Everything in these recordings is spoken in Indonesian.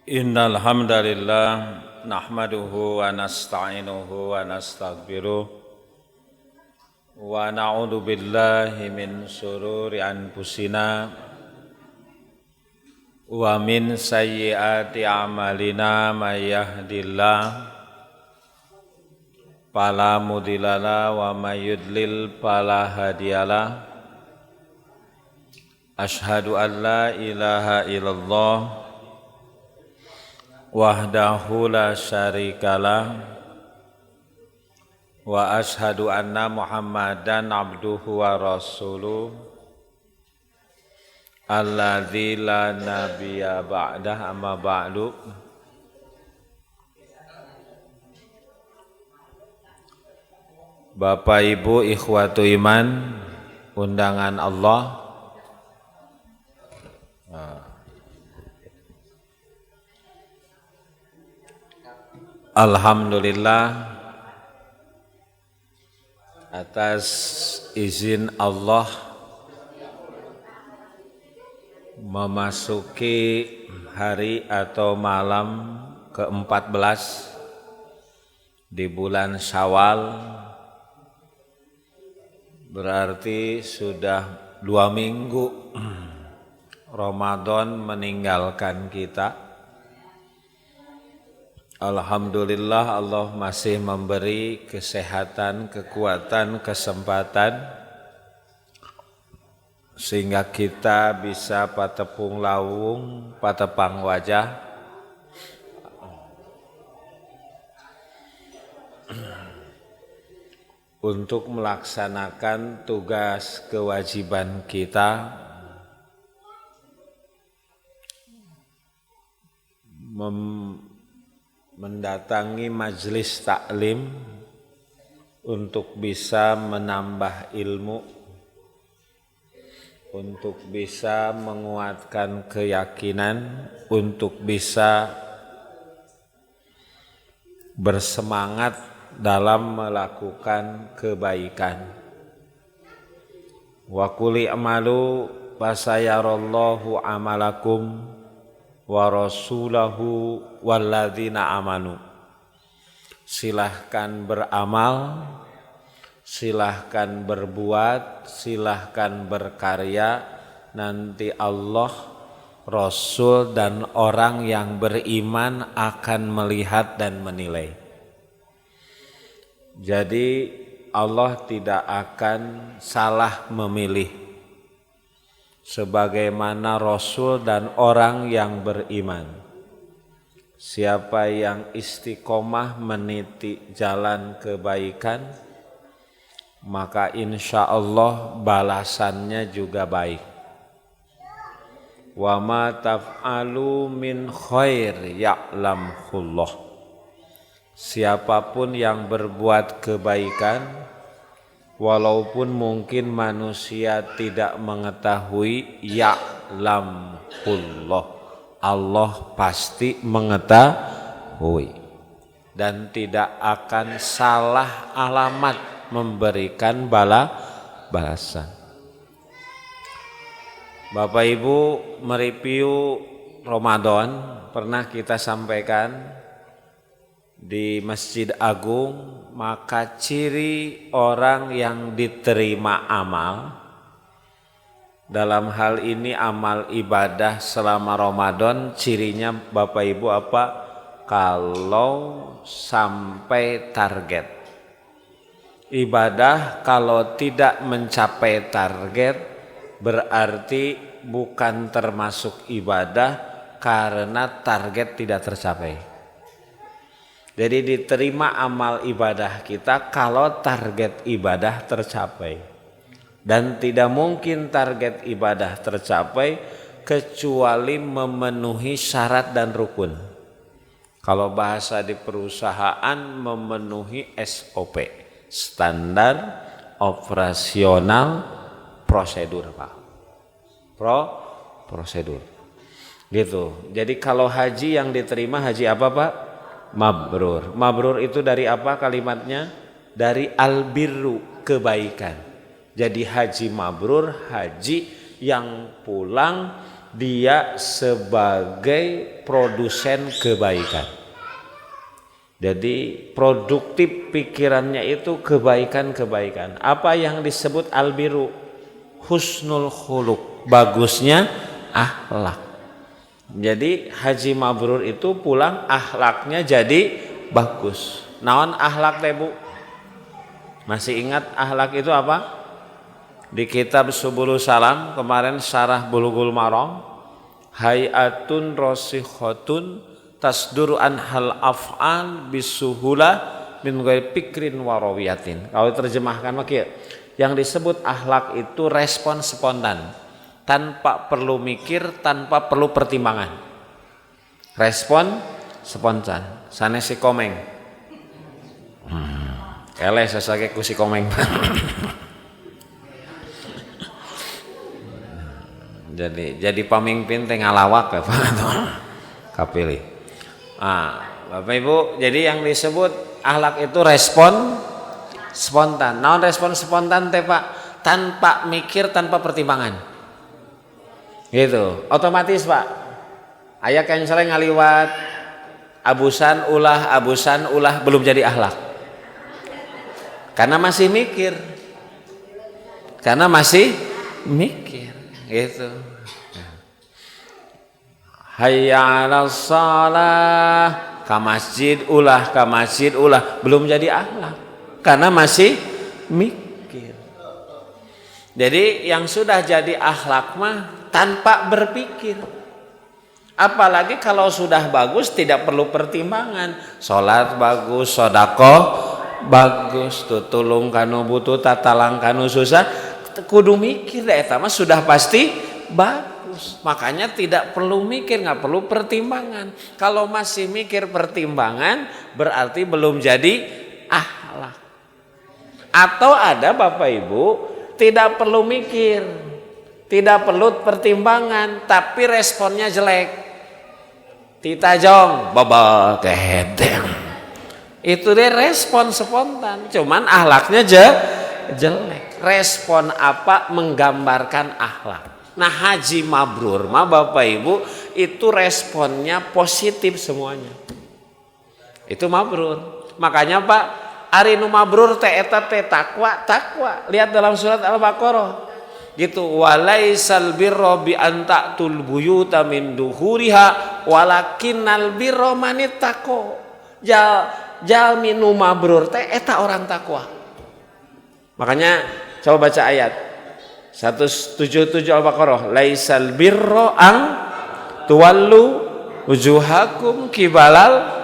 Innal hamdalillah nahmaduhu wa nasta'inuhu wa nastaghfiruh wa na'udzu billahi min shururi anfusina wa min sayyiati a'malina may yahdihillahu fala mudhillalah wa may yudlil fala hadiyalah. Asyhadu an la ilaha illallah wahdahu la syarikalah wa ashhadu anna Muhammadan abduhu wa rasuluh alladzi la nabiyya ba'dah amma ba'du. Bapak Ibu ikhwatu iman undangan Allah, alhamdulillah atas izin Allah memasuki hari atau malam ke-14 di bulan Syawal, berarti sudah 2 minggu Ramadan meninggalkan kita. Alhamdulillah Allah masih memberi kesehatan, kekuatan, kesempatan sehingga kita bisa patepung lawung, patepang wajah untuk melaksanakan tugas kewajiban kita mendatangi majelis taklim untuk bisa menambah ilmu, untuk bisa menguatkan keyakinan, untuk bisa bersemangat dalam melakukan kebaikan. Wa qul i'malu fasayarallahu amalakum wa rasulahu walladzina amanu. Silahkan beramal, silahkan berbuat, silahkan berkarya, nanti Allah, Rasul dan orang yang beriman akan melihat dan menilai. Jadi Allah tidak akan salah memilih sebagaimana Rasul dan orang yang beriman. Siapa yang istiqomah meniti jalan kebaikan, maka insya Allah balasannya juga baik. Wa ma taf'alu min khair ya'lamhullah. Siapapun yang berbuat kebaikan, walaupun mungkin manusia tidak mengetahui, ya'lamhullah, Allah pasti mengetahui dan tidak akan salah alamat memberikan balasan. Bapak Ibu, mereview Ramadan pernah kita sampaikan di Masjid Agung, maka ciri orang yang diterima amal, dalam hal ini amal ibadah selama Ramadan, cirinya Bapak Ibu apa? Kalau sampai target. Ibadah kalau tidak mencapai target berarti bukan termasuk ibadah karena target tidak tercapai. Jadi diterima amal ibadah kita kalau target ibadah tercapai. Dan tidak mungkin target ibadah tercapai kecuali memenuhi syarat dan rukun. Kalau bahasa di perusahaan, memenuhi SOP, standar operasional prosedur, Pak. Prosedur. Gitu. Jadi kalau haji yang diterima haji apa, Pak? Mabrur. Mabrur itu dari apa kalimatnya? Dari albirru, kebaikan. Jadi haji mabrur, haji yang pulang dia sebagai produsen kebaikan. Jadi produktif pikirannya itu kebaikan-kebaikan. Apa yang disebut albiru? Husnul khuluq, bagusnya akhlak. Jadi haji mabrur itu pulang akhlaknya jadi bagus. Naon akhlak teh Bu? Masih ingat akhlak itu apa? Di kitab Subulus Salam kemarin syarah Bulughul Maram, hayatun rasikhatun tasduru anhal af'al bisuhula min ghairi pikrin warawiyatin. Kalau terjemahkan maka yang disebut akhlak itu respon spontan, tanpa perlu mikir, tanpa perlu pertimbangan. Respon spontan. Sanes si komeng. Eleh sasake ku si komeng. jadi pamimpin teh ngalawak apa kapilih. Bapak Ibu, jadi yang disebut akhlak itu respon spontan. Naon respon spontan teh Pak? Tanpa mikir, tanpa pertimbangan. Gitu, otomatis Pak. Aya kenceleng ngaliwat abusan ulah belum jadi akhlak. Karena masih mikir. Gitu. Hayya 'alas shalah, ka masjid ulah belum jadi akhlak karena masih mikir. Jadi yang sudah jadi akhlak mah tanpa berpikir. Apalagi kalau sudah bagus tidak perlu pertimbangan. Salat bagus, sedekah bagus, tutulung kanu butuh, tatalang kanu susah, kudu mikir eta mah sudah pasti bagus. Makanya tidak perlu mikir, nggak perlu pertimbangan. Kalau masih mikir pertimbangan berarti belum jadi akhlak. Atau ada Bapak Ibu tidak perlu mikir, tidak perlu pertimbangan, tapi responnya jelek. Titajong babal kedeng. Itu dia respon spontan, cuman akhlaknya jelek. Respon apa menggambarkan akhlak. Nah haji mabrur mah Bapak Ibu itu responnya positif semuanya. Itu mabrur. Makanya Pak, ari nu mabrur teh eta teh takwa. Lihat dalam surat Al-Baqarah. Gitu, walaisal birra bi an ta'tul buyuta min duhuriha walakinnal birra manittaqo. Jalmi nu mabrur teh eta orang takwa. Makanya coba baca ayat 177 Al-Baqarah, laisal birra ang tuwallu wujuhakum kibalal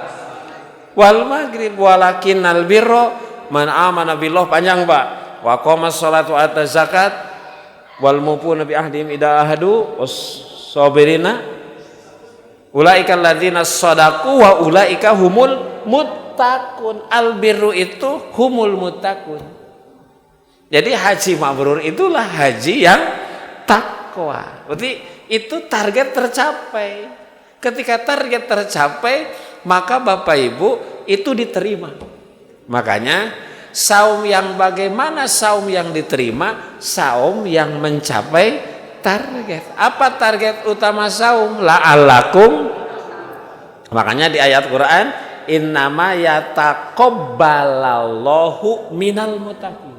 wal maghrib walakinnal birra man amana billah. Panjang Pak. Wa qamas sholatu wa ataz zakat wal mufuna bi ahdihim idza ahadu was-sabirina ulaika alladzina shadaqu wa ulaika humul muttaqun. Al birru itu humul muttaqun. Jadi haji mabrur itulah haji yang takwa. Berarti itu target tercapai. Ketika target tercapai, maka Bapak Ibu itu diterima. Makanya saum yang bagaimana saum yang diterima? Saum yang mencapai target. Apa target utama saum? La'allakum. Makanya di ayat Quran, innama yataqabbalallahu minal muttaqin.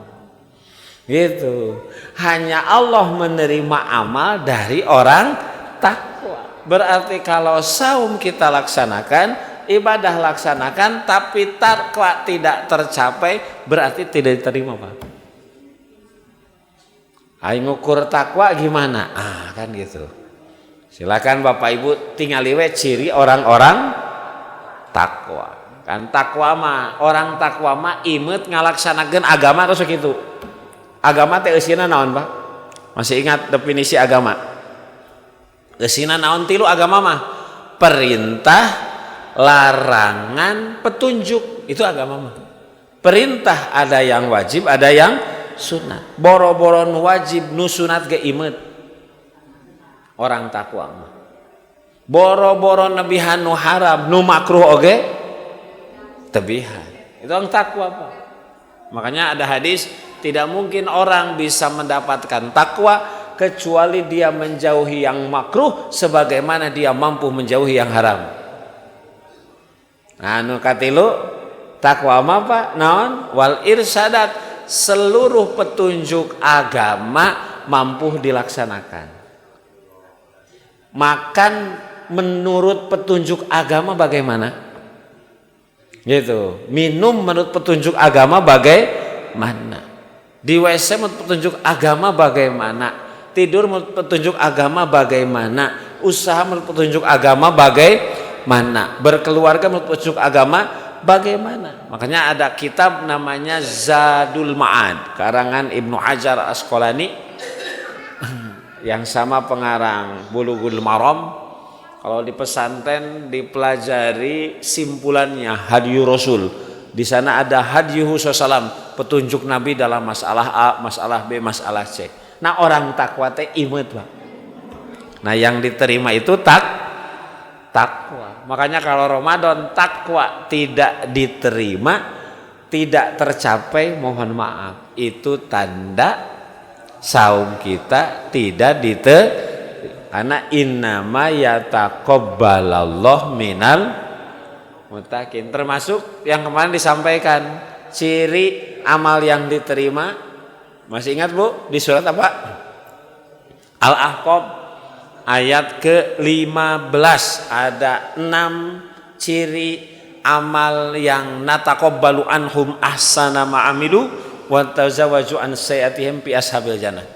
Gitu. Hanya Allah menerima amal dari orang takwa. Berarti kalau saum kita laksanakan, ibadah laksanakan, tapi takwa tidak tercapai, berarti tidak diterima Pak. Ayo ngukur takwa gimana? Kan gitu. Silakan Bapak Ibu tingali we ciri orang-orang takwa. Kan takwa mah, orang takwa mah imet ngalaksanakeun agama terus gitu. Agama teh eusina naon Pak? Masih ingat definisi agama? Eusina naon tilu agama mah? Perintah, larangan, petunjuk. Itu agama mah. Perintah ada yang wajib, ada yang sunat. Boro-boro nu wajib, nu sunat ge imet. Orang takwa mah. Boro-boro nebihan nu haram, nu makruh oge tebihan. Itu orang takwa Pak. Makanya ada hadis, tidak mungkin orang bisa mendapatkan takwa kecuali dia menjauhi yang makruh sebagaimana dia mampu menjauhi yang haram. Anu katilu takwa apa? Naon? Wal irsadat, seluruh petunjuk agama mampu dilaksanakan. Makan menurut petunjuk agama bagaimana? Gitu. Minum menurut petunjuk agama bagaimana? Di WC menurut petunjuk agama bagaimana? Tidur menurut petunjuk agama bagaimana? Usaha menurut petunjuk agama bagaimana? Berkeluarga menurut petunjuk agama bagaimana? Makanya ada kitab namanya Zadul Ma'ad karangan Ibnu Hajar Asqalani yang sama pengarang Bulughul Maram. Kalau di pesantren dipelajari simpulannya Hadyu Rasul. Di sana ada Hadyuhu Sallam, petunjuk Nabi dalam masalah A, masalah B, masalah C. Nah orang takwa teh imet Pak. Nah yang diterima itu takwa. Makanya kalau Ramadan takwa tidak diterima, tidak tercapai, mohon maaf, itu tanda saum kita tidak diterima. Karena innama yataqabbalallahu minal muttaqin. Termasuk yang kemarin disampaikan ciri amal yang diterima. Masih ingat Bu di surat apa? Al-Ahqaf ayat ke-15 ada 6 ciri amal yang nataqabbalu anhum ahsana ma'amilu wa tazawwaju an sayyi'atihim fi ashabil jannah.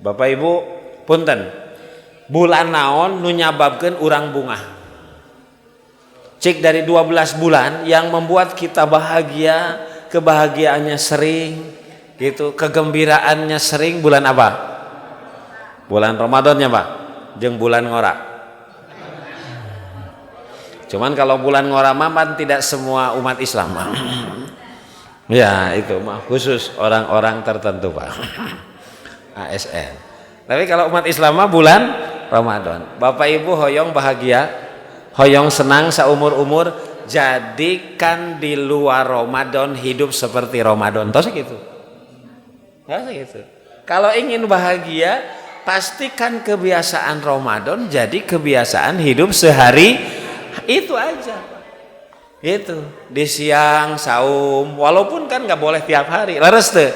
Bapak Ibu punten, bulan naon nu nyababkeun urang bungah? Cik dari 12 bulan yang membuat kita bahagia, kebahagiaannya sering gitu, kegembiraannya sering, bulan apa? Bulan Ramadannya Pak, jeung bulan ngora. Cuman kalau bulan ngora mah tidak semua umat Islam. Ya itu mah khusus orang-orang tertentu Pak. ASN. Tapi kalau umat Islam mah bulan Ramadan. Bapak Ibu hoyong bahagia, hoyong senang seumur-umur, jadikan di luar Ramadan hidup seperti Ramadan. Tahu gitu. Gitu. Kalau ingin bahagia, pastikan kebiasaan Ramadan jadi kebiasaan hidup sehari itu aja. Itu di siang saum, walaupun kan nggak boleh tiap hari. Leres teu?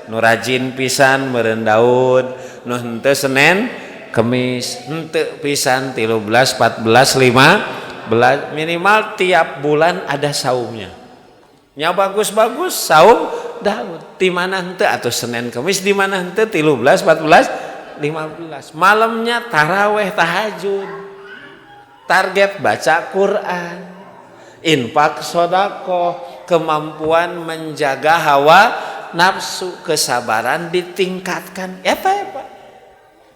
Nu rajin pisan meureun daun, nu henteu Senin Kemis, henteu pisan 13, 14, 15, minimal tiap bulan ada saumnya. Nya bagus-bagus saum Daud. Di mana henteu atuh Senin Kemis, di mana henteu 13, 14, 15. Malamnya taraweh tahajud. Target baca Quran. Infak sedekah, kemampuan menjaga hawa nafsu, kesabaran ditingkatkan. Apa?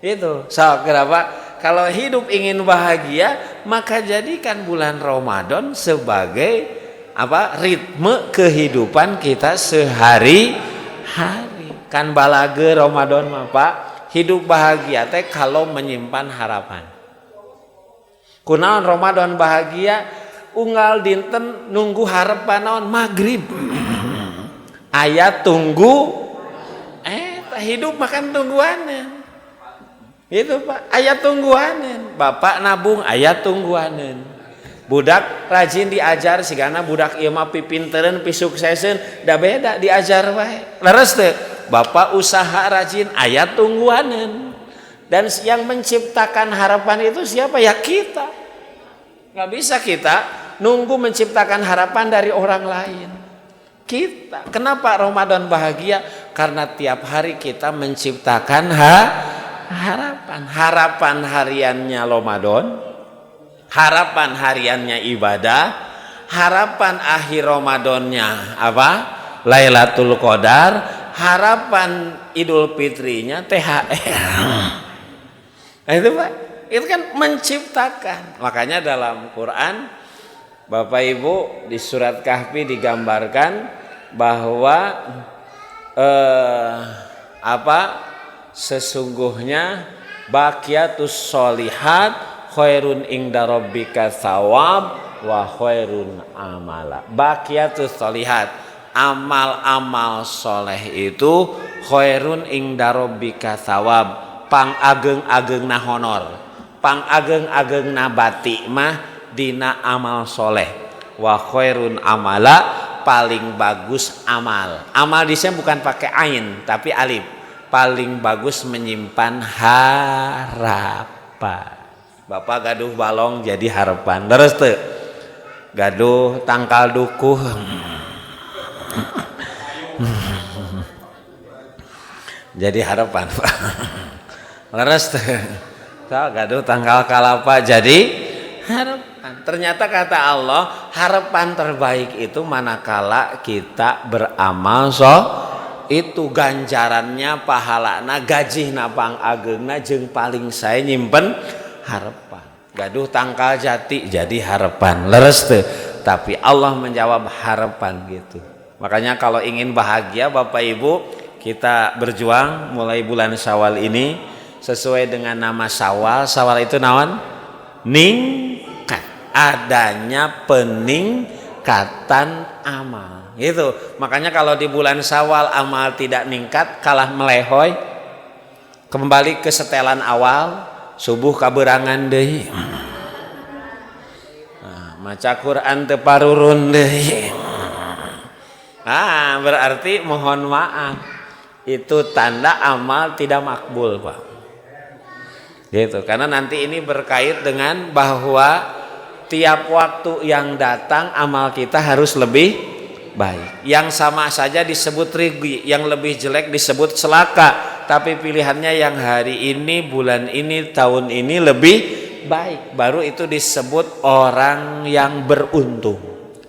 Itu. So, kenapa? Kalau hidup ingin bahagia, maka jadikan bulan Ramadan sebagai apa? Ritme kehidupan kita sehari-hari. Kan balage Ramadan mah Pak, hidup bahagia teh kalau menyimpan harapan. Kunaon Ramadan bahagia? Unggal dinten nunggu harapan naon maghrib. Ayat tunggu hidup makan tungguanan. Itu Pak, ayat tungguanan. Bapak nabung ayat tungguanan. Budak rajin diajar sigana budak ieu mah pipintereun pisukseseun da beda diajar wae. Leres teu? Bapak usaha rajin ayat tungguanan. Dan yang menciptakan harapan itu siapa? Ya kita. Nggak bisa kita nunggu menciptakan harapan dari orang lain. Kita. Kenapa Ramadan bahagia? Karena tiap hari kita menciptakan harapan. Harapan hariannya Ramadan, harapan hariannya ibadah, harapan akhir Ramadannya apa? Lailatul Qadar, harapan Idul Fitrinya THR. Nah, itu Pak, itu kan menciptakan. Makanya dalam Quran Bapak Ibu di surat Kahfi digambarkan bahwa sesungguhnya baqiyatus sholihat khairun inda rabbika thawab wa khairun amala. Baqiyatus sholihat, amal-amal soleh itu khairun inda rabbika thawab, pang ageng-agengna honor, pang ageng-agengna bati mah dina amal soleh. Wa khairun amala, paling bagus amal. Amal di sini bukan pakai ain tapi alif. Paling bagus menyimpan harapan. Bapak gaduh balong jadi harapan. Leres teu? Gaduh tangkal dukuh. Jadi harapan. Leres teu? Gaduh tangkal kalapa jadi harapan. Ternyata kata Allah, harapan terbaik itu manakala kita beramal itu ganjarannya, pahalana, gajihna pang ageungna jeung paling sae nyimpen harapan. Gaduh tangkal jati jadi harapan. Leres teu? Tapi Allah menjawab harapan gitu. Makanya kalau ingin bahagia Bapak Ibu, kita berjuang mulai bulan Syawal ini sesuai dengan nama Syawal. Syawal itu naon? Ningkat. Adanya peningkatan amal gitu. Makanya kalau di bulan Syawal amal tidak ningkat, kalah melehoy, kembali ke setelan awal, subuh kaberangan deui, maca Quran teu parurun deui, berarti mohon maaf, itu tanda amal tidak makbul Pak gitu. Karena nanti ini berkait dengan bahwa tiap waktu yang datang amal kita harus lebih baik. Yang sama saja disebut rugi, yang lebih jelek disebut celaka. Tapi pilihannya yang hari ini, bulan ini, tahun ini lebih baik. Baru itu disebut orang yang beruntung.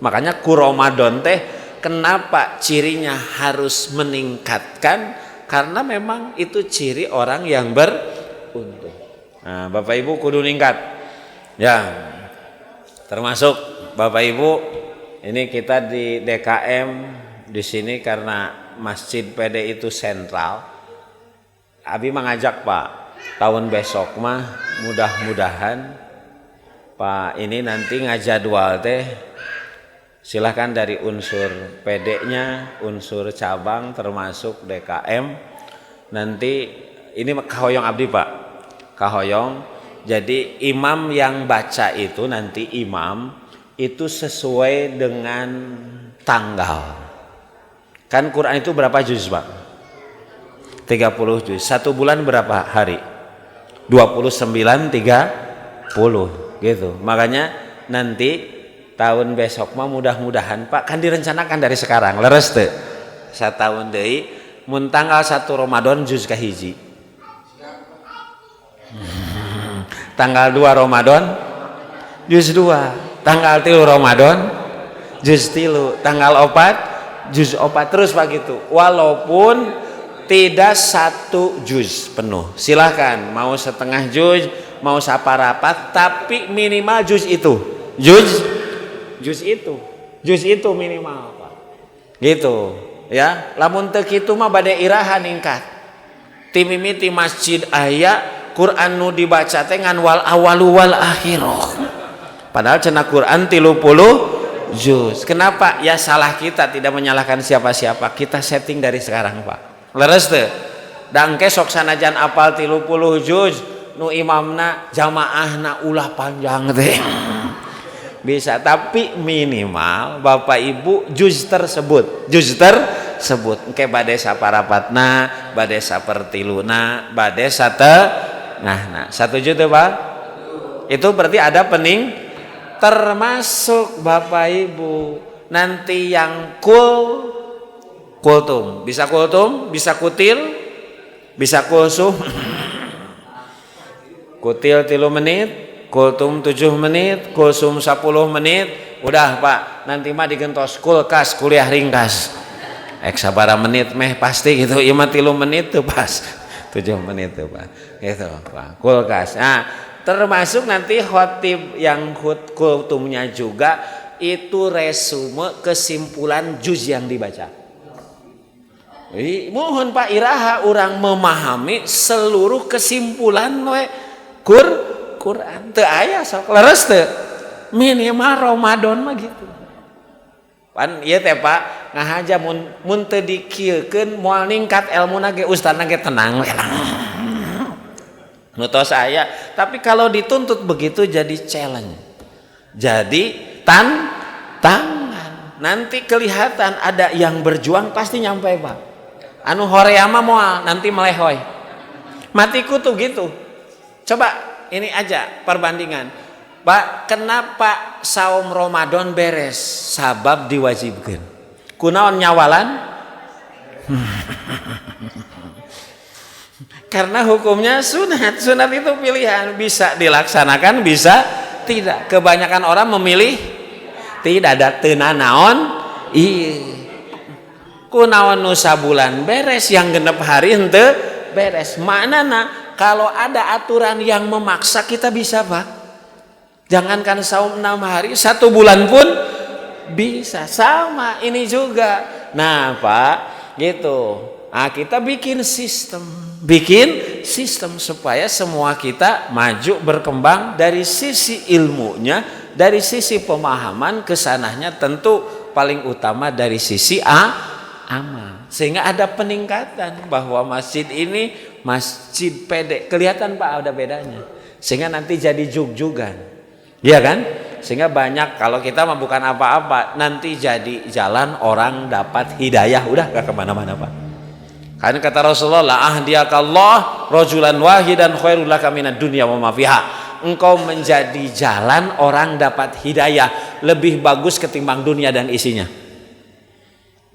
Makanya ku Ramadan teh kenapa cirinya harus meningkatkan? Karena memang itu ciri orang yang beruntung. Nah, Bapak Ibu kudu ningkat. Ya. Termasuk Bapak Ibu, ini kita di DKM di sini karena Masjid PD itu sentral. Abi mengajak Pak, tahun besok mah mudah-mudahan Pak ini nanti ngajadwal teh silahkan dari unsur PD-nya, unsur cabang termasuk DKM. Nanti ini kahoyong abdi Pak, kahoyong. Jadi imam yang baca itu nanti imam itu sesuai dengan tanggal. Kan Quran itu berapa juz Pak? 30 juz. Satu bulan berapa hari? 29 30 gitu. Makanya nanti tahun besok mah mudah-mudahan Pak kan direncanakan dari sekarang. Leres teu? Satahun deui mun tanggal 1 Ramadan juz kahiji. Tanggal 2 Ramadan juz 2, tanggal 3 Ramadan juz 3, tanggal 4 juz 4 terus Pak gitu. Walaupun tidak 1 juz penuh, silahkan mau setengah juz, mau saparapat, tapi minimal juz itu, juz itu minimal Pak gitu ya. Lamun teu kitu mah bade iraha ningkat. Ti mimiti masjid aya Quran nu dibaca teh ngan wal awalu wal akhirah. Padahal cenah Quran 30 juz. Kenapa? Ya salah kita, tidak menyalahkan siapa-siapa. Kita setting dari sekarang, Pak. Leres teu? Dangke sok sanajan apal 30 juz nu imamna jamaahna ulah panjang teh. Bisa, tapi minimal Bapak Ibu juz tersebut engke bade saparapatna, bade sapertiluna, bade nah 1 juz tuh Pak. Itu berarti ada termasuk Bapak Ibu nanti yang kultum, bisa kultum, bisa kutil, bisa kulsum. Kutil 3 menit, kultum 7 menit, kulsum 10 menit. Udah Pak, nanti mah digentos kulkas kuliah ringkas. Sabaraha menit meh pasti gitu. Ieu mah 3 menit tuh pas. 7 menit tuh Pak. Gitu Pak. Kulkas. Nah, termasuk nanti khotib yang kultumnya juga itu resume kesimpulan juz yang dibaca. Mohon Pak iraha orang memahami seluruh kesimpulan we Quran. Teu aya sok leres teu. Minimal Ramadan mah gitu. Pan ieu teh Pak ngahaja mun teu dikieukeun moal ningkat elmuna ge ustadna ge tenang we. nutos saya. Tapi kalau dituntut begitu jadi challenge, jadi tantangan. Nanti kelihatan ada yang berjuang pasti nyampe Pak. Anu horeama moal nanti melehoy. Matiku tuh gitu. Coba ini aja perbandingan. Pak, kenapa saum Ramadan beres? Sabab diwajibkan. Kunaon nyawalan? Karena hukumnya sunat. Sunat itu pilihan, bisa dilaksanakan, bisa tidak. Kebanyakan orang memilih tidak ada tenan naon. Kunaon nu sabulan beres, yang genep hari henteu beres. Manana kalau ada aturan yang memaksa kita bisa Pak. Jangankan saum 6 hari, 1 bulan pun bisa. Sama ini juga. Nah Pak, gitu. Nah, kita bikin sistem supaya semua kita maju berkembang dari sisi ilmunya, dari sisi pemahaman, kesanahnya tentu paling utama dari sisi amal. Sehingga ada peningkatan bahwa masjid ini masjid pedek. Kelihatan Pak ada bedanya. Sehingga nanti jadi jug-jugan. Iya kan? Sehingga banyak, kalau kita mah bukan apa-apa, nanti jadi jalan orang dapat hidayah. Udah gak kemana-mana Pak. Karena kata Rasulullah, ahdiyakallah rajulan wahidan khairul laka minad dunya wa ma fiha. Engkau menjadi jalan orang dapat hidayah lebih bagus ketimbang dunia dan isinya.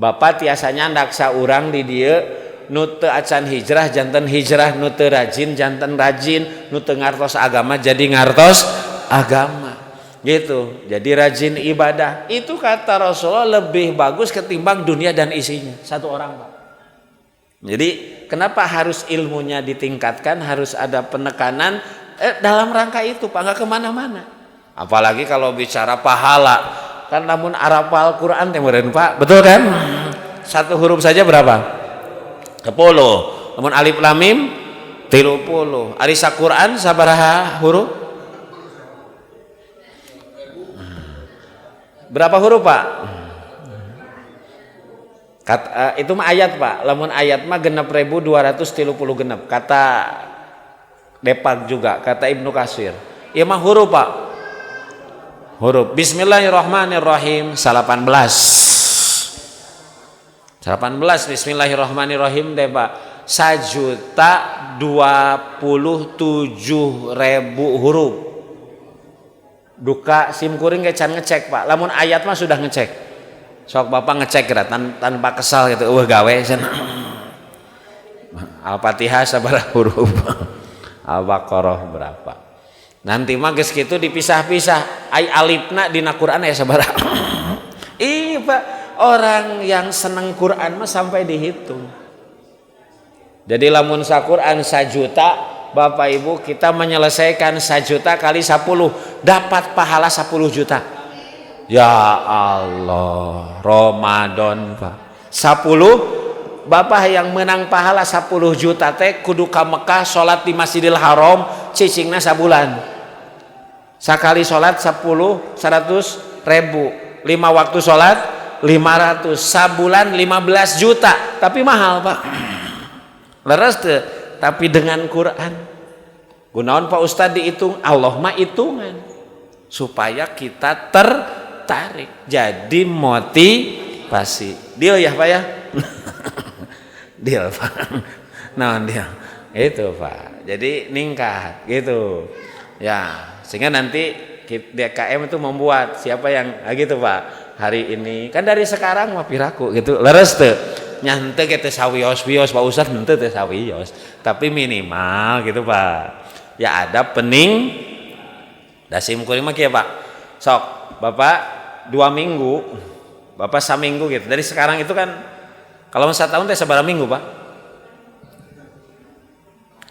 Bapak tiasanya ndaksa urang di dieu nu teu acan hijrah janten hijrah, nu teu rajin janten rajin, nu teu ngartos agama jadi ngartos agama. Gitu. Jadi rajin ibadah. Itu kata Rasulullah lebih bagus ketimbang dunia dan isinya. Satu orang Pak. Jadi kenapa harus ilmunya ditingkatkan, harus ada penekanan dalam rangka itu Pak, nggak kemana-mana. Apalagi kalau bicara pahala, kan namun arapal Quran temurin Pak, betul kan? Satu huruf saja berapa? 10. Namun alif lam mim 30. Ari Quran sabaraha huruf? Berapa huruf Pak? Itu mah ayat Pak. Lamun ayat mah 6.230 genep. Kata Depak juga, kata Ibnu Katsir. Ieu mah huruf Pak. Huruf. Bismillahirrahmanirrahim 18 Bismillahirrahmanirrahim deh Pak. 1.027.000 huruf. Duka sim kuring ge can ngecek Pak. Lamun ayat mah sudah ngecek. Sok Bapak ngecek kira tanpa kesal gitu. Gawe Al-Fatihah sabaraha huruf. Al-Baqarah berapa. Nanti mah geus kitu dipisah-pisah. Ai alifna dina Quran ya sabaraha. Ih Pak, orang yang seneng Quran mah sampai dihitung. Jadi lamun sa Quran 1 juta, Bapak Ibu kita menyelesaikan 1 juta kali 10 dapat pahala 10 juta. Ya Allah, Ramadan Pak. 10 Bapak yang menang pahala 10 juta teh kudu ka Mekah salat di Masjidil Haram cicingna sabulan. Sakali salat 100.000, 5 waktu salat 500, sabulan 15 juta. Tapi mahal Pak. Leres teu? Tapi dengan Quran. Gunaon Pak Ustad dihitung? Allah mah hitungan. Supaya kita tertarik, jadi motivasi. Deal ya Pak ya? Deal Pak. Nah deal itu Pak. Jadi ningkat gitu ya, sehingga nanti DKM itu membuat siapa yang gitu Pak hari ini kan dari sekarang mah piraku gitu leres teu nyante gitu sawios-wios Pak Ustad henteu teh sawios tapi minimal gitu Pak ya ada pening dasim kuring mah kieu Pak sok Bapak 2 minggu Bapak saminggu gitu dari sekarang itu kan kalau 1 tahun teh sabaraha minggu Pak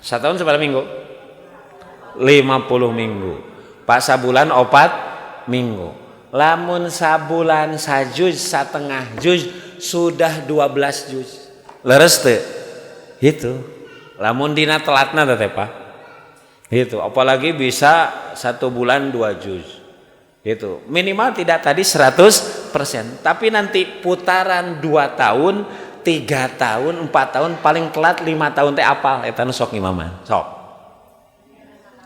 1 tahun sabaraha minggu 50 minggu Pak sabulan 4 minggu lamun sabulan sajuz setengah juz sudah 12 juz leres teu itu lamun dina telatna teh Pak itu apalagi bisa 1 bulan 2 juz itu minimal tidak tadi 100% tapi nanti putaran 2 tahun 3 tahun 4 tahun paling telat 5 tahun teh apal eta nu sok imaman sok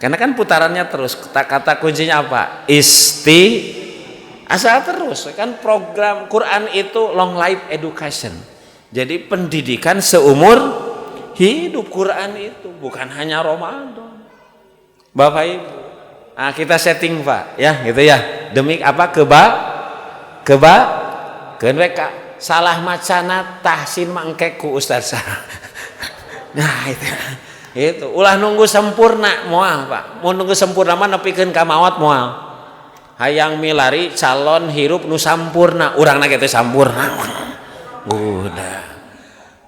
Karena kan putarannya terus. Kata kuncinya apa? Asal terus. Kan program Quran itu long life education. Jadi pendidikan seumur hidup. Quran itu bukan hanya Ramadan. Bapak Ibu, nah, kita setting Pak, ya gitu ya. Demi apa? Mereka salah macana tahsin mangke ku ustaz. Nah itu ulah nunggu sempurna moal Pak. Mau nunggu sempurna mah nepikeun ka maot moal. Hayang milari calon hirup nu sampurna, urangna kitu sampurna. Udah.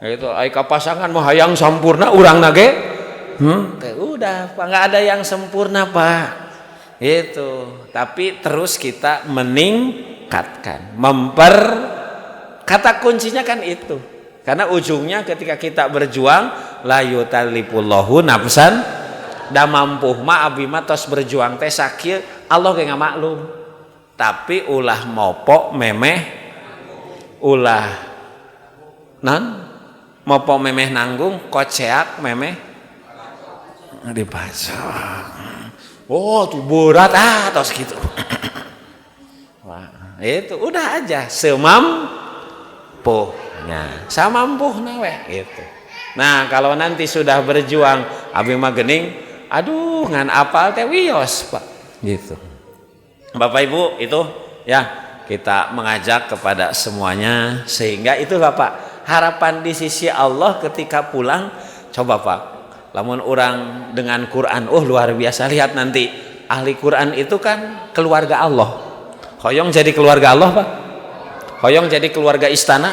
Itu ai ka pasangan mah hayang sampurna, urangna ge udah Pak, nggak ada yang sempurna Pak. Itu. Tapi terus kita meningkatkan, kata kuncinya kan itu. Karena ujungnya ketika kita berjuang, la yutallifullahu nafsan, da mampu mah abdi mah tos berjuang teh sakieu Allah ge ngamaklum. Tapi ulah mopo memeh, ulah mopo memeh nanggung, koceak memeh dipasang. Oh tuh berat tos gitu. Wah, itu udah aja semampunya, samampuhna we gitu. Nah kalau nanti sudah berjuang abdi mah geuning, aduh ngan apal teh wios Pak gitu. Bapak Ibu itu ya kita mengajak kepada semuanya sehingga itu Bapak harapan di sisi Allah ketika pulang. Coba Pak, lamun orang dengan Quran, luar biasa. Lihat nanti ahli Quran itu kan keluarga Allah. Hoyong jadi keluarga Allah Pak. Hoyong jadi keluarga istana.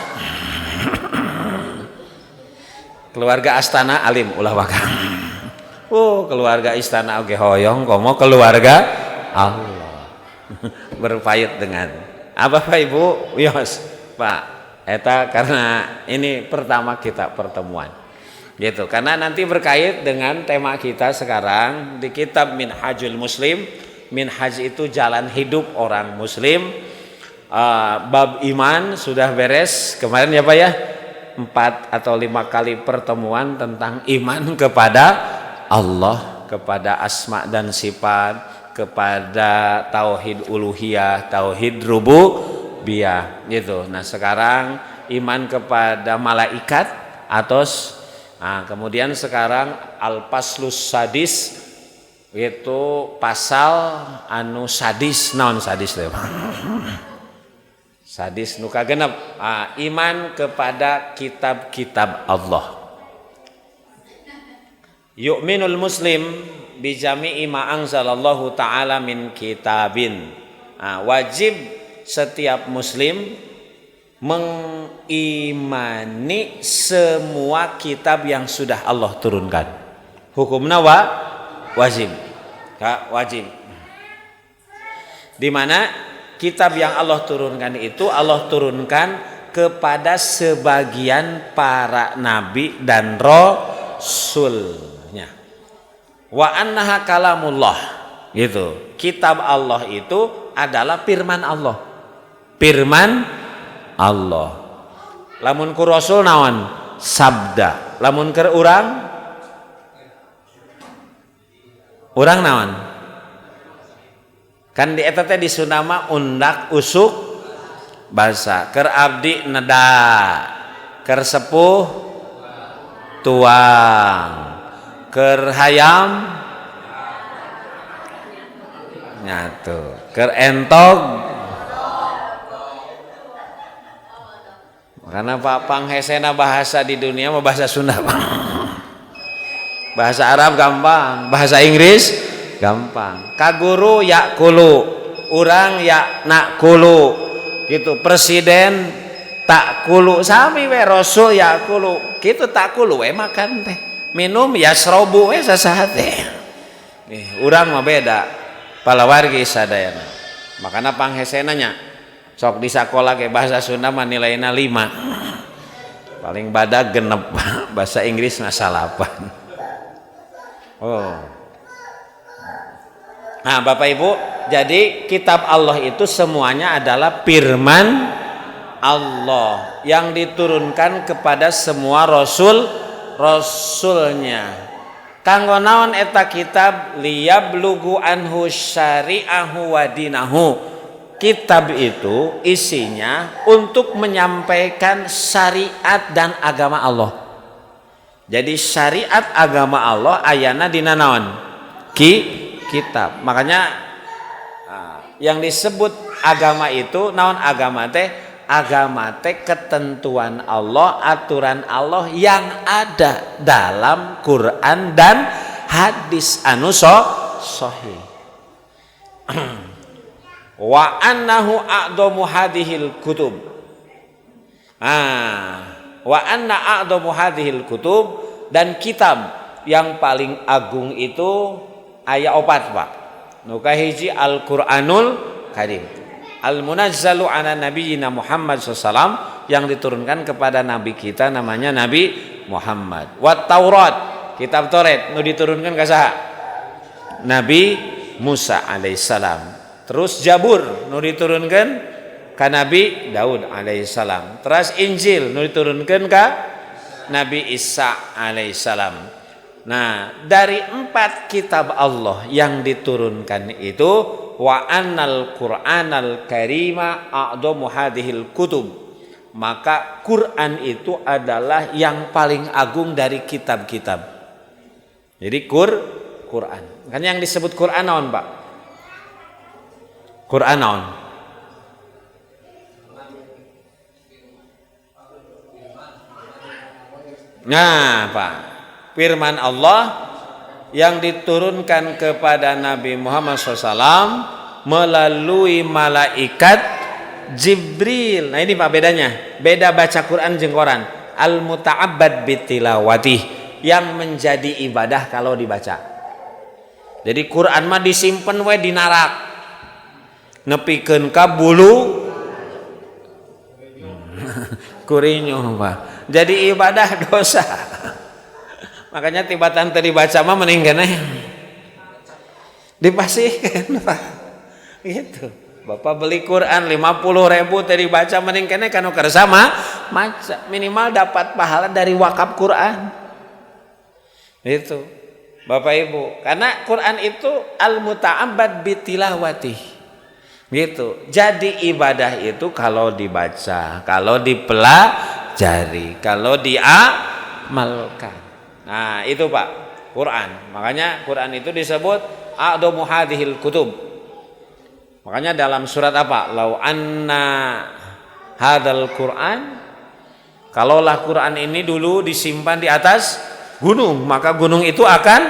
Keluarga astana alim ulah wakang. Keluarga istana oke hoyong komo keluarga Allah. Berpayut dengan apa Pak Ibu? Yos Pak. Eta karena ini pertama kita pertemuan. Gitu. Karena nanti berkait dengan tema kita sekarang di kitab Minhajul Muslim. Minhaj itu jalan hidup orang muslim. Bab iman sudah beres kemarin ya Pak ya. 4 atau 5 kali pertemuan tentang iman kepada Allah, kepada asma dan sifat, kepada tauhid uluhiyah, tauhid rububiyah gitu. Nah, sekarang iman kepada malaikat atos. Nah, kemudian sekarang al-paslus sadis itu pasal anu sadis, naon sadis teh? Sadis nu kagenep, iman kepada kitab-kitab Allah. Yu'minul muslim bi jami'i ma anzalallahu ta'ala min kitabin. Wajib setiap muslim mengimani semua kitab yang sudah Allah turunkan. Hukumna wajib. Wajib. Di mana kitab yang Allah turunkan itu Allah turunkan kepada sebagian para nabi dan rasulnya. Wa annaha kalamullah gitu. Kitab Allah itu adalah firman Allah. Firman Allah. Lamun ku rasul naon? Sabda. Lamun keur urang naon? Kan di eta teh disunama undak usuk basa. Keur abdi neda, keur sepuh tuang, keur hayam nyatu, keur entog. Karena Pak panghesena bahasa di dunia mah bahasa Sunda. Bahasa Arab gampang, bahasa Inggris gampang. Kaguru yakulu, urang ya nakulu gitu. Presiden takulu, sami we rasul yakulu gitu. Takulu we makan teh, minum ya serobu we sasaha teh. Urang mah beda palawargi sadayana. Makana panghesena nya sok di sakola ke bahasa Sunda mah nilaina 5, paling badag genep. Bahasa Inggris mah 8. Nah Bapak Ibu, jadi kitab Allah itu semuanya adalah firman Allah yang diturunkan kepada semua rasulnya. Kanggo naon eta kitab liyablugu anhu syari'ahu wa dinahu. Kitab itu isinya untuk menyampaikan syariat dan agama Allah. Jadi syariat agama Allah ayana dina naon? Kitab. Makanya yang disebut agama itu naon agama teh? Agama teh ketentuan Allah, aturan Allah yang ada dalam Quran dan hadis anu sahih. Wa annahu a'dhamu hadhil kutub. Wa anna a'dhamu hadhil kutub, dan kitab yang paling agung itu aya 4 Pak. Nu kahiji Al-Qur'anul Karim, Al-Munazzalu ala Nabiyyina Muhammad SAW, yang diturunkan kepada Nabi kita namanya Nabi Muhammad. Wa Taurat, kitab Taurat nu diturunkan ka saha? Nabi Musa alaihissalam. Terus Jabur nu diturunkan ka Nabi Daud alaihissalam. Terus Injil nu diturunkan ka Nabi Isa alaihissalam. Nah, dari 4 kitab Allah yang diturunkan itu, wa annal Qur'anal Karima a'dhamu hadhil kutub, maka Quran itu adalah yang paling agung dari kitab-kitab. Jadi Quran. Kan yang disebut Quran naon, Pak? Quran naon? Nah, Pak, firman Allah yang diturunkan kepada Nabi Muhammad SAW melalui malaikat Jibril. Nah ini Pak bedanya, beda baca Quran jeung Quran. Al-muta'abbad bitilawatih, yang menjadi ibadah kalau dibaca. Jadi Quran mah disimpen we di narak, nepikeun ka bulu kurinyo Pak. Jadi ibadah dosa. Makanya tibatan tadi baca mah mending keneh dipasihkan Pak. Gitu. Bapak beli Quran 50.000 tadi baca mending keneh kanu kersa maca, minimal dapat pahala dari wakaf Quran. Itu. Bapak Ibu, karena Quran itu al-muta'abbad bitilawati. Gitu. Jadi ibadah itu kalau dibaca, kalau dipelajari, kalau diamalkan. Nah itu Pak, Quran. Makanya Quran itu disebut a'dhamu hadhil kutub. Makanya dalam surat apa? Lau anna hadal Quran, kalaulah Quran ini dulu disimpan di atas gunung, maka gunung itu akan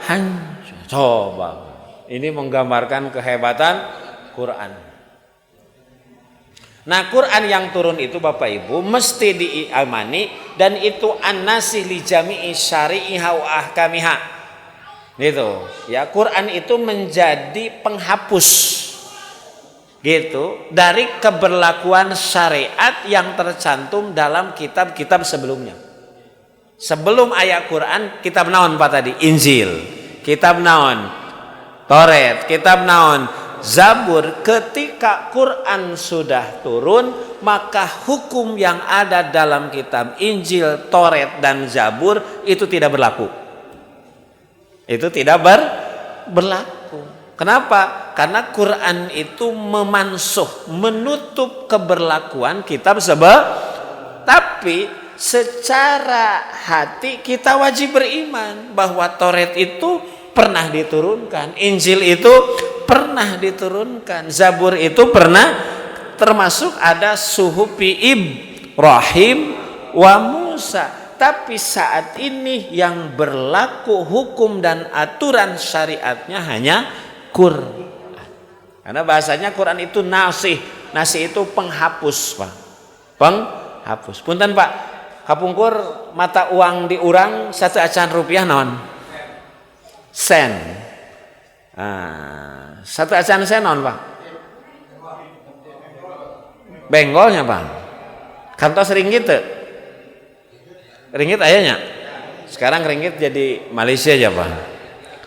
hancur. Coba, ini menggambarkan kehebatan Quran. Nah Quran yang turun itu Bapak Ibu mesti diimani, dan itu an-nasih li jami'i syari'iha wa ahkamiha. Gitu. Ya, Quran itu menjadi penghapus gitu dari keberlakuan syariat yang tercantum dalam kitab-kitab sebelumnya. Sebelum ayat Quran, kitab naon Pak tadi? Injil. Kitab naon? Taurat. Kitab naon? Zabur. Ketika Quran sudah turun, maka hukum yang ada dalam kitab Injil, Taurat dan Zabur itu tidak berlaku. Itu tidak berlaku. Kenapa? Karena Quran itu memansuh, menutup keberlakuan kitab tapi secara hati kita wajib beriman bahwa Taurat itu pernah diturunkan, Injil itu pernah diturunkan, Zabur itu pernah, termasuk ada suhufi Ibrahim wa Musa. Tapi saat ini yang berlaku hukum dan aturan syariatnya hanya Quran. Karena bahasanya Quran itu nasih. Nasih itu penghapus, Pak. Penghapus. Punten Pak, kapungkur mata uang di urang 1 acan rupiah naon? Sen. 1 acan sen naon, Pak? Benggolnya, Pak. Kantos ringgit teu? Ringgit ayahnya? Sekarang ringgit jadi Malaysia aja Pak.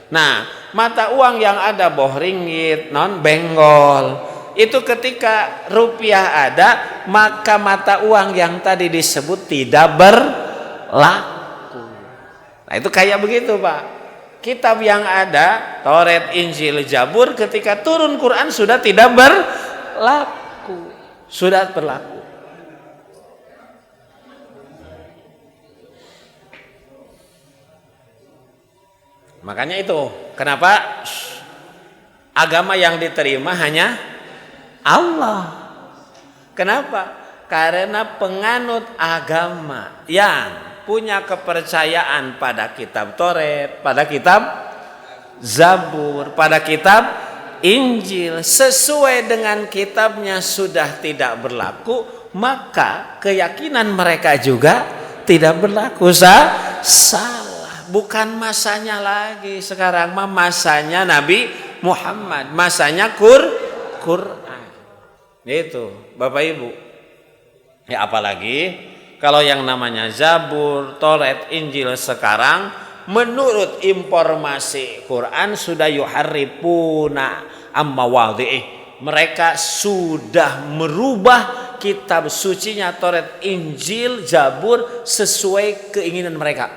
Nah mata uang yang ada boh ringgit, non benggol, itu ketika rupiah ada, maka mata uang yang tadi disebut tidak berlaku. Nah itu kayak begitu Pak. kitab yang ada, Taurat, Injil, Zabur, ketika turun Quran sudah tidak berlaku. Sudah berlaku. Makanya itu, kenapa agama yang diterima hanya Allah. Kenapa? Karena penganut agama yang punya kepercayaan pada kitab Taurat, pada kitab Zabur, pada kitab Injil, sesuai dengan kitabnya sudah tidak berlaku, maka keyakinan mereka juga tidak berlaku. Salah, bukan masanya lagi. Sekarang mah masanya Nabi Muhammad, masanya Quran. Itu Bapak Ibu. Ya apalagi kalau yang namanya Zabur, Taurat, Injil sekarang menurut informasi Quran sudah yuharrifuna amma wadhi'ih. Mereka sudah merubah kitab sucinya Taurat, Injil, Zabur sesuai keinginan mereka.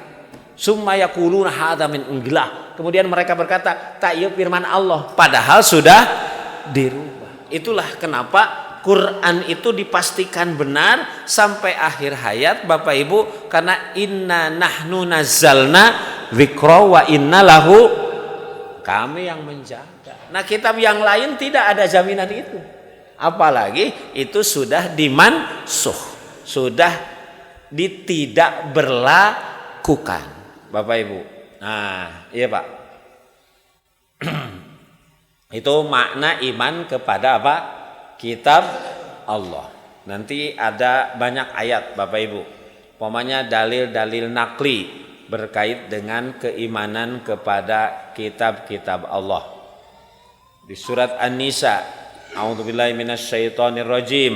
Summa yaquluna hadza min indillah. Kemudian mereka berkata, tak ieu firman Allah, padahal sudah dirubah. Itulah kenapa Quran itu dipastikan benar sampai akhir hayat Bapak Ibu, karena inna nahnu nazzalna dzikra wa inna lahu, kami yang menjaga. Nah kitab yang lain tidak ada jaminan itu, apalagi itu sudah dimansuh, sudah tidak berlakukan Bapak Ibu. Nah iya Pak. Itu makna iman kepada apa? Kitab Allah. Nanti ada banyak ayat Bapak Ibu. Umpamanya dalil-dalil nakli berkait dengan keimanan kepada kitab-kitab Allah. Di surat An-Nisa, a'udzubillahi minasyaitonirrajim.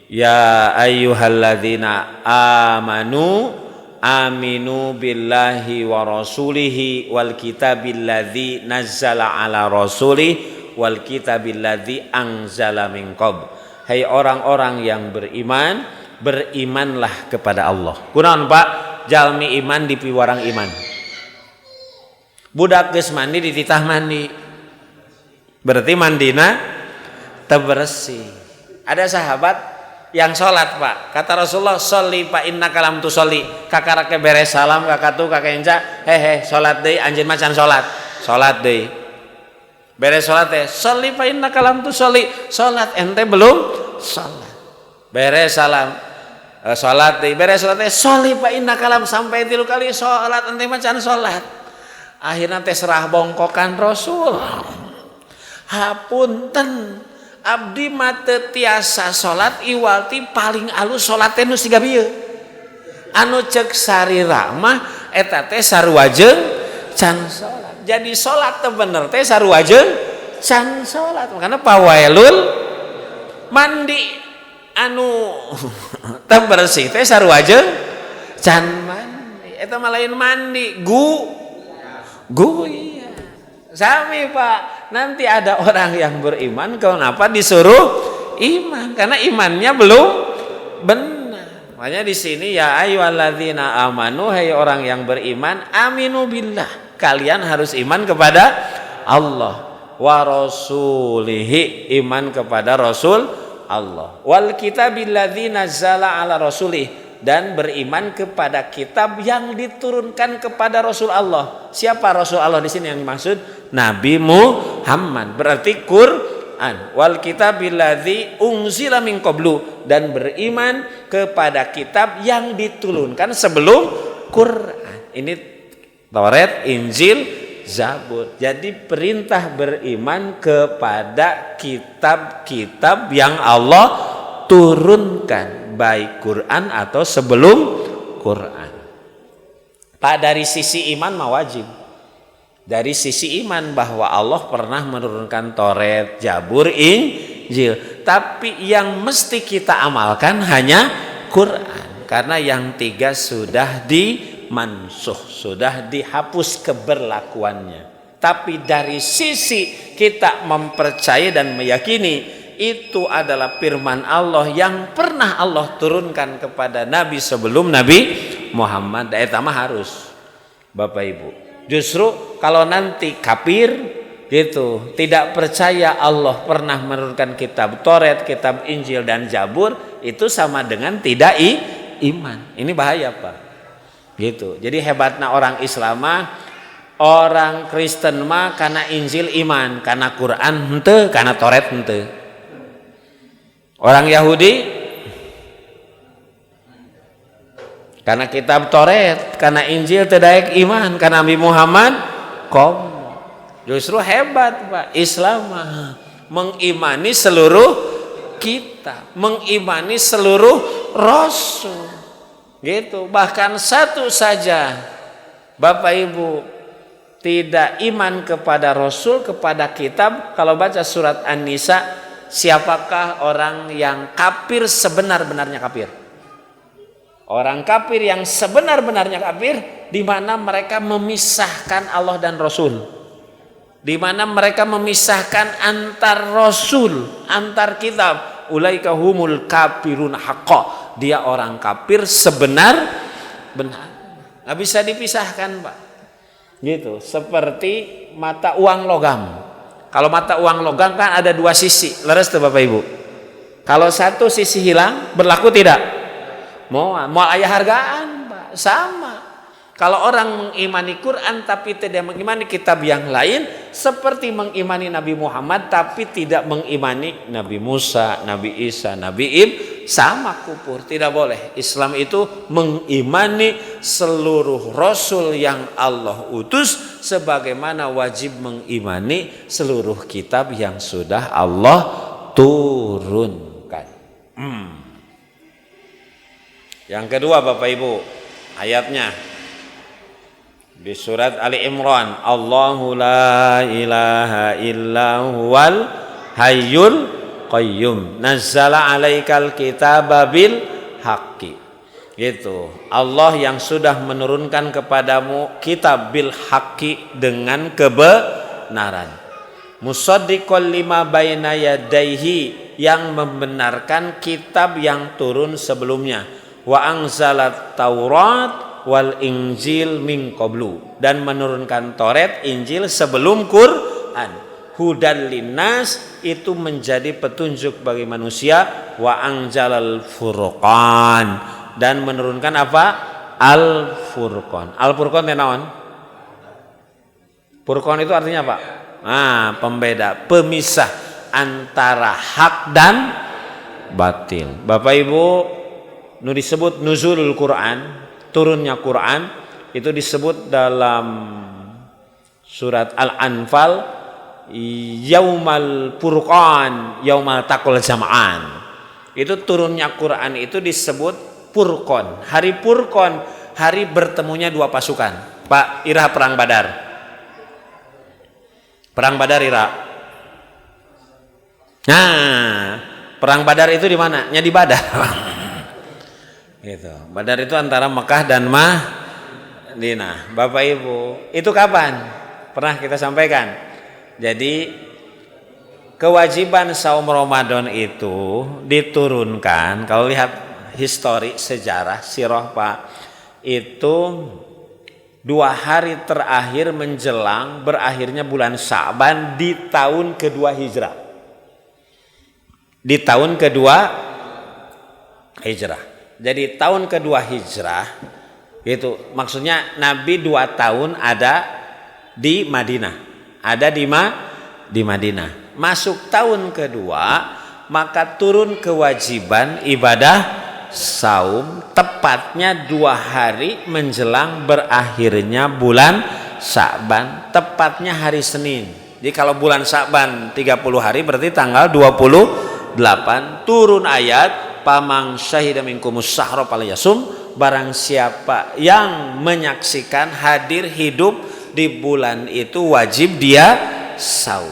Ya ayyuhalladzina amanu aminu billahi wa rasulihi wal kitabilladzi nazzala ala rasulih wal kitabilladzi anzala min qabl. Hai orang-orang yang beriman, berimanlah kepada Allah. Kunaon Pak? Jalmi iman di piwarang iman. Budak geus mandi dititah mandi. Berarti mandina teu bersih. Ada sahabat yang sholat Pak, kata Rasulullah, sholli fa innaka lam tusolli. Kakarake beres salam kakatu kakenca, hehe sholat deui anjeun macan sholat deui. Beres sholat teh, sholli fa innaka lam tusolli, sholat ente belum sholat. Beres salam, sholat deui, beres sholat teh, sholli fa innaka lam, sampai 3 kali sholat ente macan sholat. Akhirnya teh serah bongkokan Rasul. Hapunten abdi mate tiasa salat iwalti paling alus salat teh nu siga bieu. Anu ceuk sarira mah eta teh sarua jeung can salat. Jadi salat teh bener teh sarua jeung can salat. Makana pawailul mandi anu teu bersih teh sarua jeung can mandi. Eta mah lain mandi, gu iya. Sami Pak. Nanti ada orang yang beriman, kenapa disuruh iman? Karena imannya belum benar. Makanya di sini ya ayyuhalladzina amanu, hai orang yang beriman, aminu billah. Kalian harus iman kepada Allah, wa rasulihi, iman kepada Rasul Allah. Wal kitabilladzi nazzala ala rasulih, dan beriman kepada kitab yang diturunkan kepada Rasul Allah. Siapa Rasul Allah di sini yang dimaksud? Nabi Muhammad. Berarti Quran. Wal kitabilladzi unzila min qablu, dan beriman kepada kitab yang diturunkan sebelum Quran. Ini Taurat, Injil, Zabur. Jadi perintah beriman kepada kitab-kitab yang Allah turunkan, baik Quran atau sebelum Quran. Pak, dari sisi iman mah wajib. Dari sisi iman bahwa Allah pernah menurunkan Taurat, Zabur, Injil. Tapi yang mesti kita amalkan hanya Quran. Karena yang 3 sudah dimansuh, sudah dihapus keberlakuannya. Tapi dari sisi kita mempercayai dan meyakini itu adalah firman Allah yang pernah Allah turunkan kepada Nabi sebelum Nabi Muhammad. Eta mah harus Bapak Ibu. Justru kalau nanti kafir gitu, tidak percaya Allah pernah menurunkan kitab Taurat, kitab Injil dan Zabur, itu sama dengan tidak iman. Ini bahaya, Pak. Gitu. Jadi hebatnya orang Islam mah, orang Kristen mah karena Injil iman, karena Quran henteu, karena Taurat henteu. Orang Yahudi karena kitab Taurat, karena Injil tidak iman, karena Nabi Muhammad kom. Justru hebat, Pak. Islam mengimani seluruh kitab, mengimani seluruh rasul. Gitu. Bahkan satu saja Bapak Ibu tidak iman kepada rasul, kepada kitab. Kalau baca surat An-Nisa, siapakah orang yang kafir sebenar-benarnya kafir? Orang kafir yang sebenar-benarnya kafir, di mana mereka memisahkan Allah dan Rasul, di mana mereka memisahkan antar Rasul, antar kitab. Ulaika humul kafirun haqqa. Dia orang kafir sebenar-benar. Nggak bisa dipisahkan, Pak. Gitu. Seperti mata uang logam. Kalau mata uang logam kan ada dua sisi, leres tuh Bapak Ibu. Kalau satu sisi hilang, berlaku tidak? Mau ayah hargaan, Pak. Sama. Kalau orang mengimani Quran tapi tidak mengimani kitab yang lain, seperti mengimani Nabi Muhammad tapi tidak mengimani Nabi Musa, Nabi Isa, Nabi sama kufur. Tidak boleh. Islam itu mengimani seluruh rasul yang Allah utus, sebagaimana wajib mengimani seluruh kitab yang sudah Allah turunkan. Yang kedua Bapak Ibu, ayatnya di surat Ali Imran, Allahu la ilaha illa huwal hayyul qayyum nazzala alaikal kitaba bil haqqi. Gitu. Allah yang sudah menurunkan kepadamu kitab bil haqqi, dengan kebenaran. Musaddiqal lima baina yadaihi, yang membenarkan kitab yang turun sebelumnya. Wa anzalat Taurat wal Injil min qablu, dan menurunkan Taurat, Injil sebelum Quran. Hudan linnas, itu menjadi petunjuk bagi manusia. Wa anzalal furqan, dan menurunkan apa? Al Furqan. Al Furqan itu naon? Furqan itu artinya apa? Pembeda, pemisah antara hak dan batil. Bapak Ibu, nu disebut nuzulul Quran, turunnya Quran, itu disebut dalam surat Al-Anfal, yaumal furqan, yaumal taqal jam'an. Itu turunnya Quran itu disebut Furqan. Hari Furqan, hari bertemunya dua pasukan. Pak, Ira perang Badar. Perang Badar Ira. Nah, perang Badar itu di mana? Nya di Badar. Gitu. Badar itu antara Mekah dan Madinah. Bapak Ibu, itu kapan? Pernah kita sampaikan. Jadi kewajiban saum Ramadan itu diturunkan, kalau lihat histori sejarah sirah Pak, itu 2 hari terakhir menjelang berakhirnya bulan Sa'ban di tahun kedua Hijrah. Di tahun kedua Hijrah. Jadi tahun kedua Hijrah itu maksudnya Nabi 2 tahun ada di Madinah, ada di Madinah. Masuk tahun kedua, maka turun kewajiban ibadah saum, tepatnya 2 hari menjelang berakhirnya bulan Sa'ban, tepatnya hari Senin. Jadi kalau bulan Sa'ban 30 hari, berarti tanggal 28 turun ayat Pamang syahida minkumus sahra falyasum, barang siapa yang menyaksikan hadir hidup di bulan itu wajib dia saum.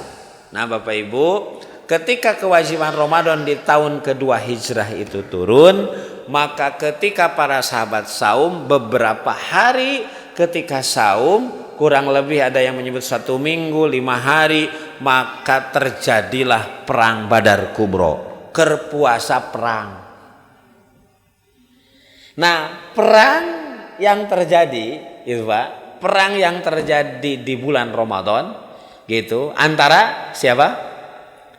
Nah Bapak Ibu, ketika kewajiban Ramadan di tahun kedua Hijrah itu turun, maka ketika para sahabat saum beberapa hari, ketika saum kurang lebih ada yang menyebut 1 minggu, 5 hari, maka terjadilah perang Badar Kubro, kerpuasa perang. Nah, perang yang terjadi itu Pak, perang yang terjadi di bulan Ramadan gitu antara siapa?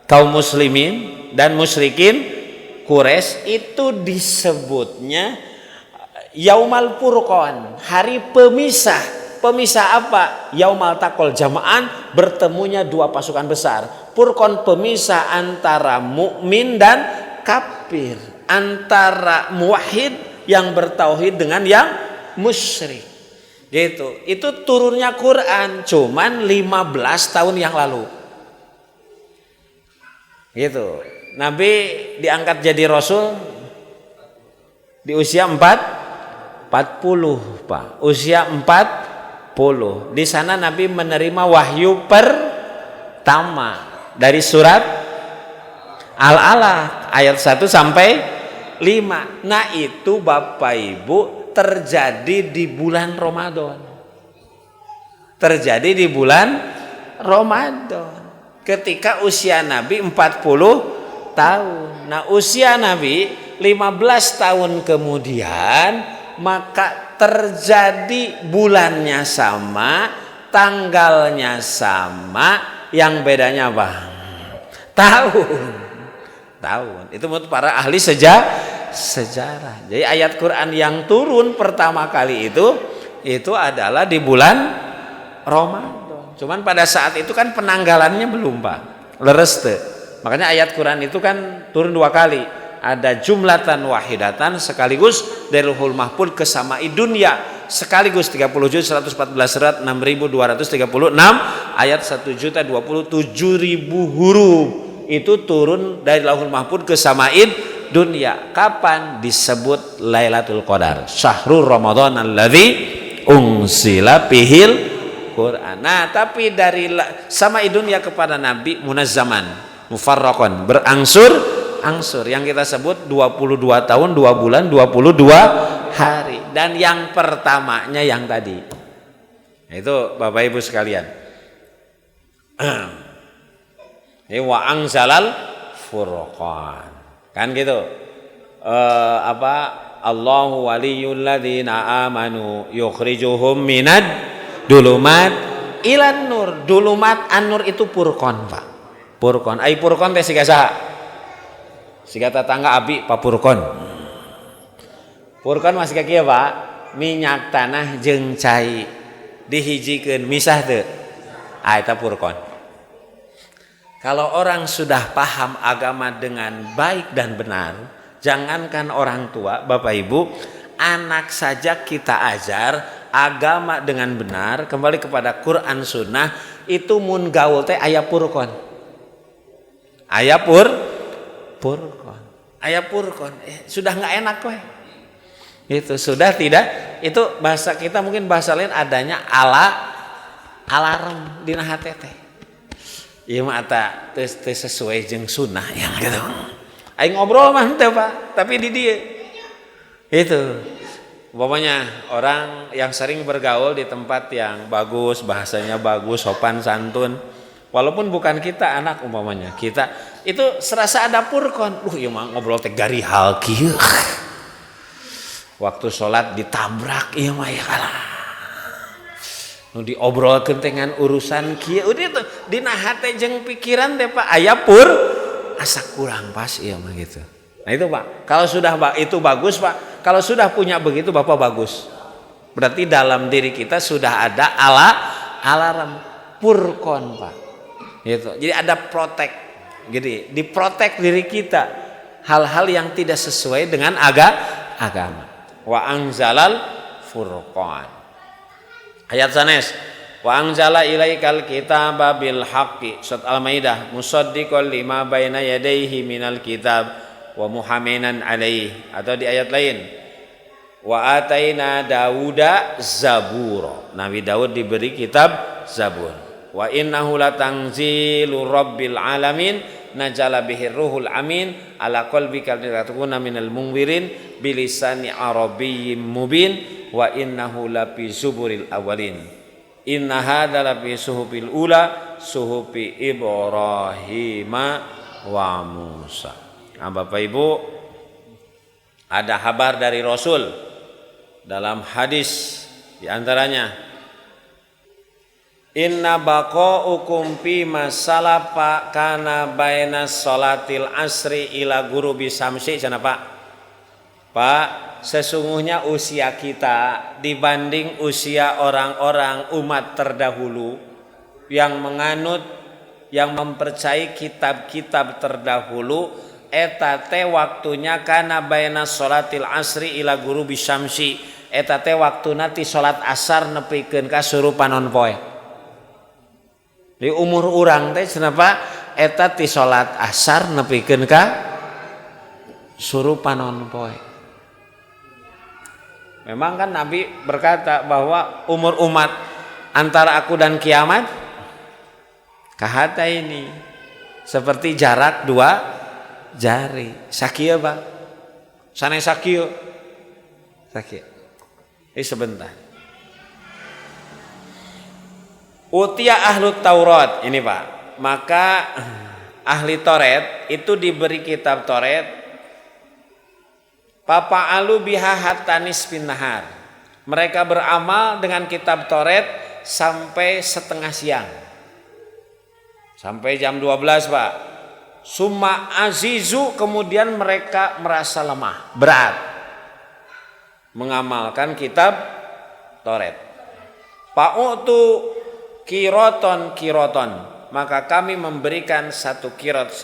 Kaum muslimin dan musyrikin Quraisy itu disebutnya Yaumal Furqan, hari pemisah. Pemisah apa? Yaumal taqal jama'an, bertemunya dua pasukan besar. Furqan pemisah antara mukmin dan kafir, antara muwahhid yang bertauhid dengan yang musyrik. Gitu. Itu turunnya Quran cuman 15 tahun yang lalu. Gitu. Nabi diangkat jadi rasul di usia 40, Pak. Usia 40. Di sana Nabi menerima wahyu pertama dari surat Al-Alaq ayat 1 sampai 5. Nah, itu Bapak Ibu terjadi di bulan Ramadan. Terjadi di bulan Ramadan. Ketika usia Nabi 40 tahun. Nah, usia Nabi 15 tahun kemudian maka terjadi bulannya sama, tanggalnya sama, yang bedanya apa? Tahun. Itu menurut para ahli sejarah. Jadi ayat Quran yang turun pertama kali itu adalah di bulan Ramadan. Cuman pada saat itu kan penanggalannya belum, Pak. Leres teh. Makanya ayat Quran itu kan turun dua kali. Ada jumlatan wahidatan sekaligus dari Lauhul Mahfuz ke samai dunia sekaligus 30 juz 114 surat 6236 ayat 1.027.000 huruf itu turun dari Lauhul Mahfuz ke samai dunia. Kapan? Disebut Lailatul Qadar, syahrul Ramadan alladzi unsila fihil Quran. Nah, tapi dari samai dunia kepada Nabi munazzaman mufarraqan, berangsur yang kita sebut 22 tahun 2 bulan 22 hari. Dan yang pertamanya yang tadi itu Bapak Ibu sekalian, ini wa anzalal furqan kan gitu. Allahu waliyul ladzina amanu yukhrijuhum minad dulumat ilan nur. Dulumat an-nur itu furqan, Pak. Furqan ai furqan teh siga saha? Siga tetangga abi Pak Furqan. Furqan masih kaki ya, Pak? Minyak tanah jeung cai dihijikeun misah teu? Eta Furqan. Kalau orang sudah paham agama dengan baik dan benar, jangankan orang tua, Bapak Ibu, anak saja kita ajar agama dengan benar, kembali kepada Quran Sunnah, itu mun gaul teh aya Furqan. Aya Furqan. Aya Furqan. Sudah nggak enak weh. Itu sudah tidak, itu bahasa kita mungkin bahasa lain adanya alarm dina hate teh. Ieu mah eta teu sesuai jeung sunnah yang gitu. Aing ngobrol mah teh, Pak, tapi di dieu. Itu. Umpamanya orang yang sering bergaul di tempat yang bagus, bahasanya bagus, sopan santun. Walaupun bukan kita anak umpamanya, kita itu serasa ada Furqan. Ieu mah ngobrol teh garihal kieu. Waktu sholat ditabrak ieu mah ya kalah. Nu diobrolkeun teh ngan urusan kieu udah tuh dina hate jeung pikiran teh Pak aya asa kurang pas ieu mah gitu. Nah itu Pak, kalau sudah itu bagus Pak. Kalau sudah punya begitu Bapak bagus. Berarti dalam diri kita sudah ada alarm Furqan Pak. Gitu. Jadi ada protek. Jadi diprotek diri kita hal-hal yang tidak sesuai dengan agama. Wa anzalal furqan. Ayat sanes. Wa anzala ilaikal kitaba bil haqqi. Surat Al-Maidah, musaddiqal lima baina yadayhi minal kitab wa muhaminan alaihi. Atau di ayat lain, wa ataina Dauda zabura. Nabi Daud diberi kitab Zabur. Wa innahu latanzilu rabbil alamin najala bihir ruhul amin ala qalbika litakuna minal munzirin bilisani arabiyyin mubin wa innahu lafi zuburil awalin inna hadza lafi suhufil ula suhufi Ibrahima wa Musa. Nah, Bapak Ibu, ada kabar dari Rasul dalam hadis di antaranya Inna baqa'ukum fi masalafa kana baina sholatil asri ila gurubi samsi. Cenah Pak, sesungguhnya usia kita dibanding usia orang-orang umat terdahulu yang menganut, yang mempercayai kitab-kitab terdahulu, eta teh waktunya kana baina sholatil asri ila gurubi syamsi. Eta teh waktuna ti salat asar nepikeun ka surupanon poe. Di umur urang teh cenapa eta ti salat asar nepikeun ka surupanon poe. Memang kan Nabi berkata bahwa umur umat antara aku dan kiamat kahata ini seperti jarak dua jari. Sakieu Pak. Sanes sakieu. Sakieu. Ini sebentar. Utia ahlu Taurat ini Pak. Maka ahli Taurat itu diberi kitab Taurat. Papa alu biha hatanis bin nahar. Mereka beramal dengan kitab Taurat sampai setengah siang. Sampai jam 12 Pak. Summa azizu, kemudian mereka merasa lemah, berat mengamalkan kitab Taurat. Pa'utu kiroton, maka kami memberikan satu kirot.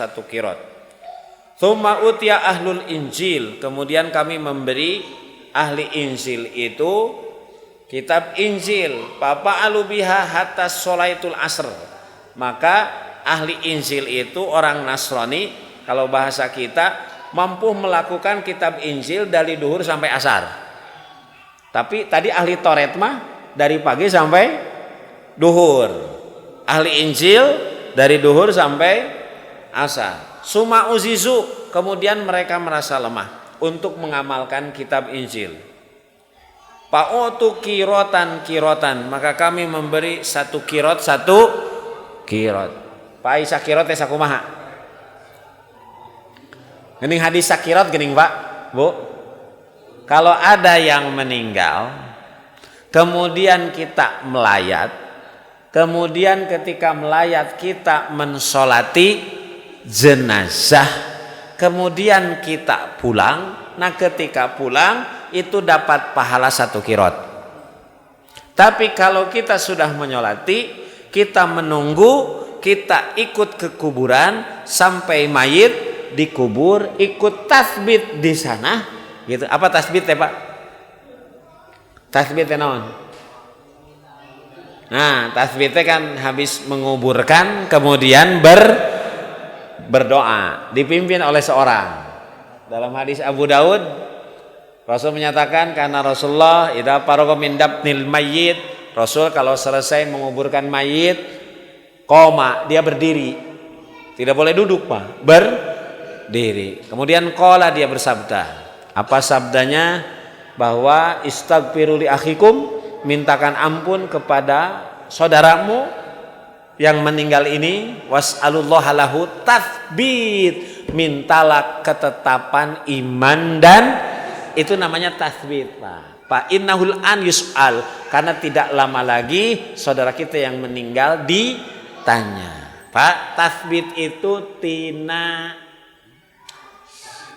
Tsumma utiya ahlul Injil, kemudian kami memberi ahli Injil itu kitab Injil. Papa alubiha hatta sholaitul asr. Maka ahli Injil itu orang Nasrani, kalau bahasa kita mampu melakukan kitab Injil dari duhur sampai asar. Tapi tadi ahli Taurat mah dari pagi sampai duhur. Ahli Injil dari duhur sampai asar. Suma uzizu, kemudian mereka merasa lemah untuk mengamalkan kitab Injil. Pa'utu kirotan, maka kami memberi satu kirot. Pak Isa kirot teh sakumaha? Geuning hadis sakirot geuning Pak, Bu. Kalau ada yang meninggal, kemudian kita melayat, kemudian ketika melayat kita mensolati jenazah, kemudian kita pulang. Nah ketika pulang itu dapat pahala satu kirot. Tapi kalau kita sudah menyolati, kita menunggu, kita ikut ke kuburan sampai mayit dikubur, ikut tasbih di sana, gitu. Apa tasbih teh Pak? Tasbih teh naon? Nah tasbih teh kan habis menguburkan kemudian berdoa, dipimpin oleh seorang. Dalam hadis Abu Daud, Rasul menyatakan karena Rasulullah idza faraga min dafnil mayyit, Rasul kalau selesai menguburkan mayit, qoma, dia berdiri. Tidak boleh duduk Pak, berdiri. Kemudian qala, dia bersabda. Apa sabdanya? Bahwa istaghfiru li akhikum, mintakan ampun kepada saudaramu yang meninggal ini, was'alullaha lahu tathbit, mintalah ketetapan iman, dan itu namanya tathbit Pak. Innahul an yus'al, karena tidak lama lagi saudara kita yang meninggal ditanya. Pak, tathbit itu tina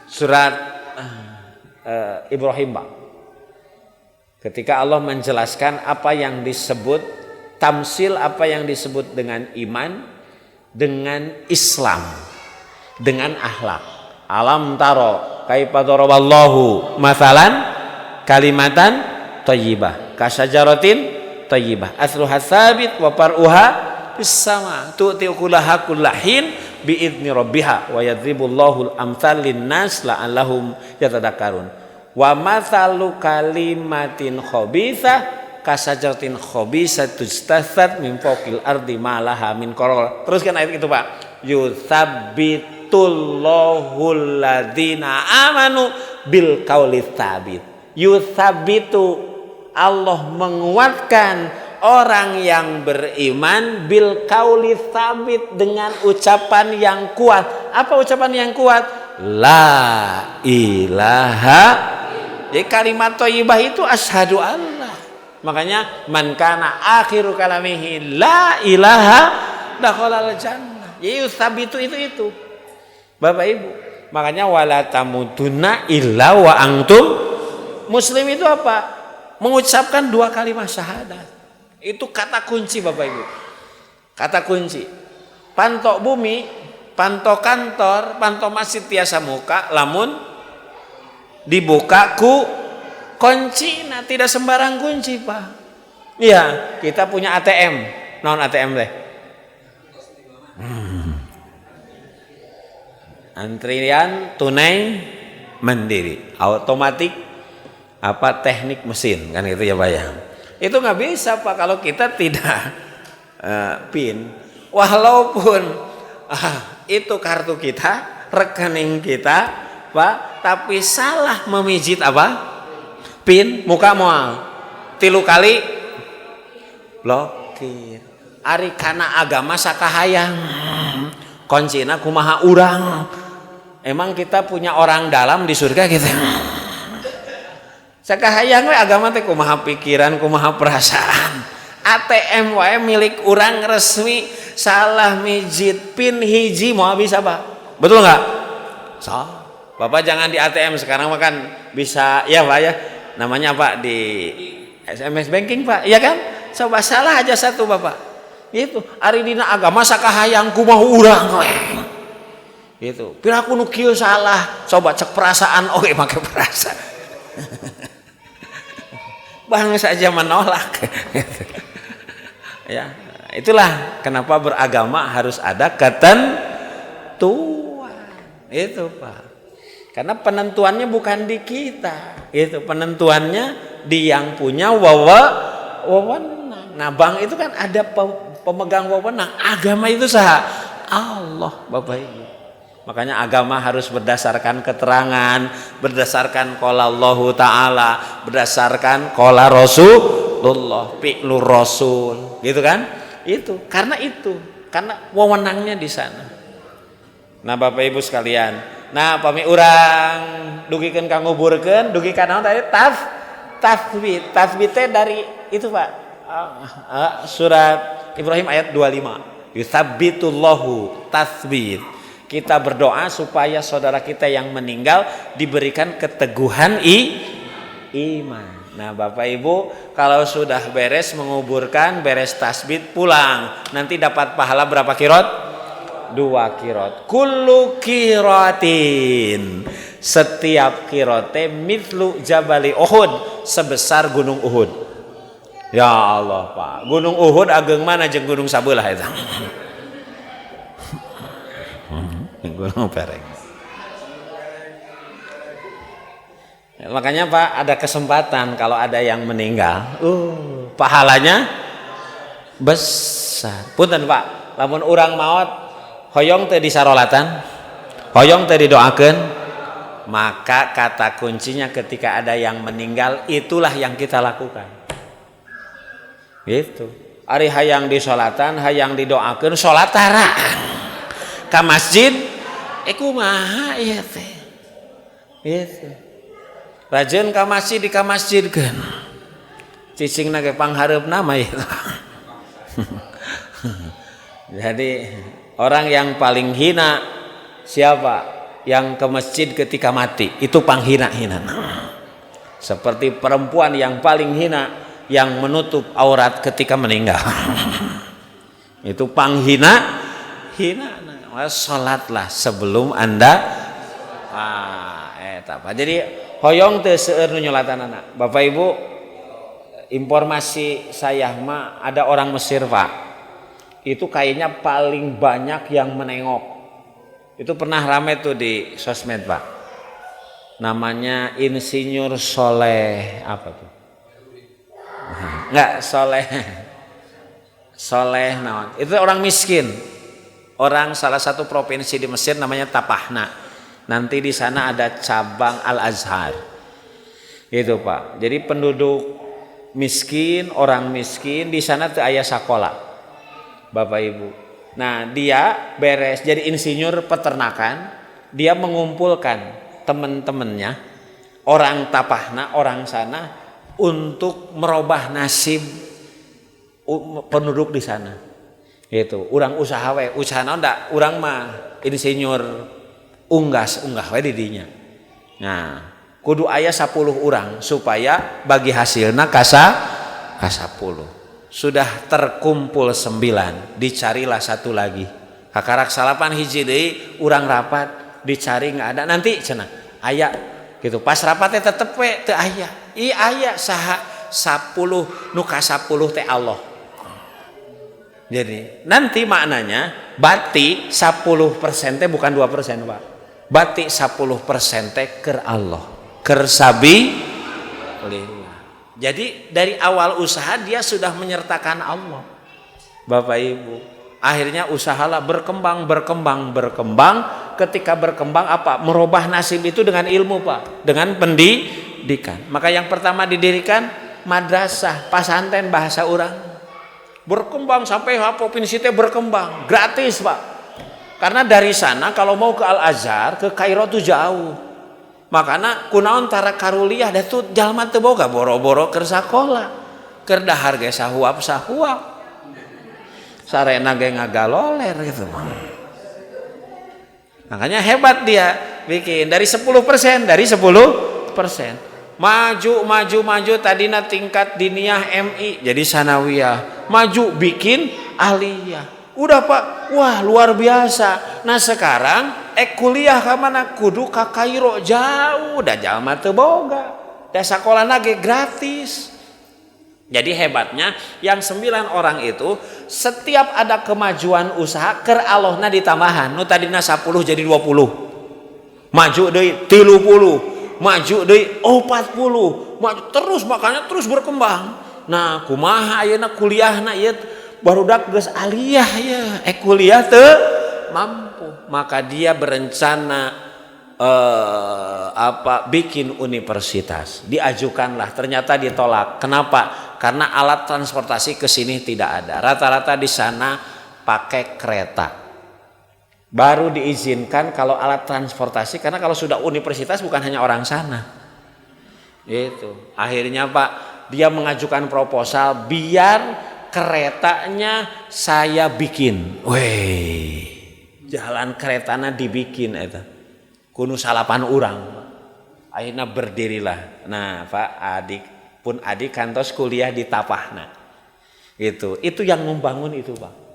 surat Ibrahim Pak. Ketika Allah menjelaskan apa yang disebut tamsil, apa yang disebut dengan iman, dengan Islam, dengan akhlak. Alam taro kaifa daraballahu mathalan kalimatan thayyibah kasajaratin thayyibah asluha tsabit wa far'uha fis sama tu'ti ukulaha kullahin bi idzni rabbiha wa yadribullahu al-amthal lin-nas la'allahum yatadakkarun. Wa mathalu kalimatin khabithah kasajaratin khabisatun istathat min fawqil ardi ma laha min qaror. Teruskan ayat itu Pak. Yutsabbitullahul ladzina amanu bil qauli tsabit. Yutsabitu, Allah menguatkan orang yang beriman bil qauli tsabit, dengan ucapan yang kuat. Apa ucapan yang kuat? La ilaha. Jadi kalimat thayyibah itu asyhadu Allah Makanya man kana akhiru kalamihi la ilaha dakhalal jannah. Jadi sabitu itu. Bapak Ibu. Makanya wala tamutunna illa wa antum muslim itu apa? Mengucapkan 2 kalimat syahadat. Itu kata kunci Bapak Ibu. Kata kunci. Pantok bumi, pantok kantor, pantok masjid tiasa muka, lamun dibuka ku kunci, nah tidak sembarang kunci Pak. Iya, kita punya ATM. Non ATM deh. Antrian tunai mandiri, otomatis apa teknik mesin kan gitu ya Pak ya. Itu nggak bisa Pak kalau kita tidak PIN. Walaupun itu kartu kita, rekening kita Pak, tapi salah memijit apa? PIN, muka moal 3 kali blokir. Ari kana agama sakahayang kuncina kumaha urang. Emang kita punya orang dalam di surga gitu. Sakahayang we agama teh kumaha pikiran, kumaha perasaan. ATM wae milik urang resmi, salah mijit PIN hiji mau bisa Pak. Betul nggak? So, Bapak jangan di ATM sekarang makan bisa ya Pak ya. Namanya Pak di SMS banking Pak, iya kan? Coba salah aja satu Bapak. Itu ari dina agama sakahayang kumaha urang we. Gitu. Piraku nu kieu salah, coba cek perasaan oke make perasaan. Bangsa aja menolak. Ya, itulah kenapa beragama harus ada ketentuan. Itu Pak. Karena penentuannya bukan di kita. Itu penentuannya di yang punya wewenang. Nah, bank itu kan ada pemegang wewenang. Agama itu sah Allah, Bapak Ibu. Makanya agama harus berdasarkan keterangan, berdasarkan qala Allah Ta'ala, berdasarkan qala Rasulullah, fi'lur Rasul, gitu kan? Itu, karena wewenangnya di sana. Nah, Bapak Ibu sekalian, nah pami urang dugikeun ka nguburkeun, dugi ka naon tadi? Tasbih teh dari itu Pak. Surat Ibrahim ayat 25. Yutsabbitullahu tasbih. Kita berdoa supaya saudara kita yang meninggal diberikan keteguhan iman. Nah Bapak Ibu kalau sudah beres menguburkan, beres tasbih pulang, nanti dapat pahala berapa kirot? 2 kirot. Kullu kiratin, setiap kirote mithlu jabali Uhud, sebesar gunung Uhud. Ya Allah Pak, gunung Uhud ageng mana jeung gunung sabelah eta. Gunung Pereng. Ya, makanya Pak ada kesempatan kalau ada yang meninggal, pahalanya besar. Punten Pak, lamun urang maot hoyong teu disarolatan, hoyong teu didoakeun, maka kata kuncinya ketika ada yang meninggal itulah yang kita lakukan. Gitu. Ari hayang disolatan, hayang didoakeun, salat taraan ka masjid. Kumaha ieu teh. Gitu. Rajin ka masjid di ka masjidkeun. Cicingna ge panghareupna mah ieu. Jadi orang yang paling hina siapa? Yang ke masjid ketika mati, itu panghina-hina. Seperti perempuan yang paling hina yang menutup aurat ketika meninggal. Itu panghina. Salatlah sebelum Anda jadi hoyong teu seueur nu nyolatanana. Bapak Ibu, informasi saya mah ada orang Mesir Pak. Itu kayaknya paling banyak yang menengok. Itu pernah rame tuh di sosmed Pak. Namanya Insinyur Soleh apa tuh? Enggak, Soleh naon. Itu orang miskin. Orang salah satu provinsi di Mesir namanya Tapahna. Nanti di sana ada cabang Al-Azhar. Gitu Pak. Jadi penduduk miskin, orang miskin di sana tuh aya sakola. Bapak Ibu. Nah, dia beres jadi insinyur peternakan, dia mengumpulkan teman-temannya orang Tapahna, orang sana untuk merubah nasib penduduk di sana. Itu urang usaha we, usaha naon da urang mah insinyur unggas we di dinya. Nah, kudu aya 10 urang supaya bagi hasilna ka 10. Sudah terkumpul 9, dicarilah satu lagi. Kakarak salapan hiji deui urang rapat dicari nggak ada, nanti cenah aya gitu. Pas rapatnya tetep we teu aya. Aya saha 10 nu ka 10 teh Allah. Jadi nanti maknanya bati 10% teh bukan 2% Pak. Bati 10% teh keur Allah, keur sabilillah. Jadi dari awal usaha dia sudah menyertakan Allah. Bapak Ibu, akhirnya usahalah berkembang. Ketika berkembang apa? Merubah nasib itu dengan ilmu Pak, dengan pendidikan. Maka yang pertama didirikan madrasah, pesantren bahasa urang. Berkembang sampai provinsi teh berkembang, gratis Pak. Karena dari sana kalau mau ke Al-Azhar, ke Kairo tuh jauh. Makanya kunaon tara karuliah da tuh jalma teu boga boro-boro keur sakola. Keur dahar ge sahuap. Sarena ge ngagaloler gitu. Makanya hebat dia bikin dari 10%. Maju tadina tingkat diniyah MI jadi sanawiyah, maju bikin aliyah. Udah Pak, wah luar biasa. Nah sekarang kuliah ka mana? Kudu ka Kairo, jauh da jalma teu boga. Da sakolana ge gratis. Jadi hebatnya yang 9 orang itu setiap ada kemajuan usaha keur Allahna ditambahan. Nu tadina 10 jadi 20. Maju deui 30. Maju deui 40, maju terus, makanya terus berkembang. Nah kumaha ayeuna kuliahna ieu barudak geus aliyah ya, kuliah teu mampu. Maka dia berencana bikin universitas, diajukanlah, ternyata ditolak. Kenapa? Karena alat transportasi ke sini tidak ada, rata-rata di sana pakai kereta. Baru diizinkan kalau alat transportasi, karena kalau sudah universitas bukan hanya orang sana. Itu akhirnya Pak, dia mengajukan proposal biar keretanya saya bikin. Weh, jalan keretana dibikin eta. Kudu 8 urang. Akhirnya berdirilah. Nah Pak, adik kantos kuliah di Tapahna. Itu yang membangun itu Pak.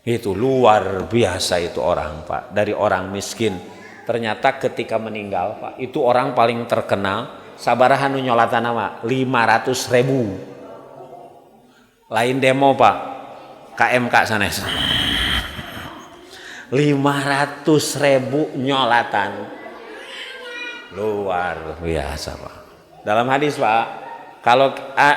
Itu luar biasa itu orang Pak, dari orang miskin ternyata ketika meninggal Pak, itu orang paling terkenal. Sabaraha nu nyolatan nama 500.000. Lain demo Pak, KMK sanes 500.000 nyolatan, luar biasa Pak. Dalam hadis Pak, kalau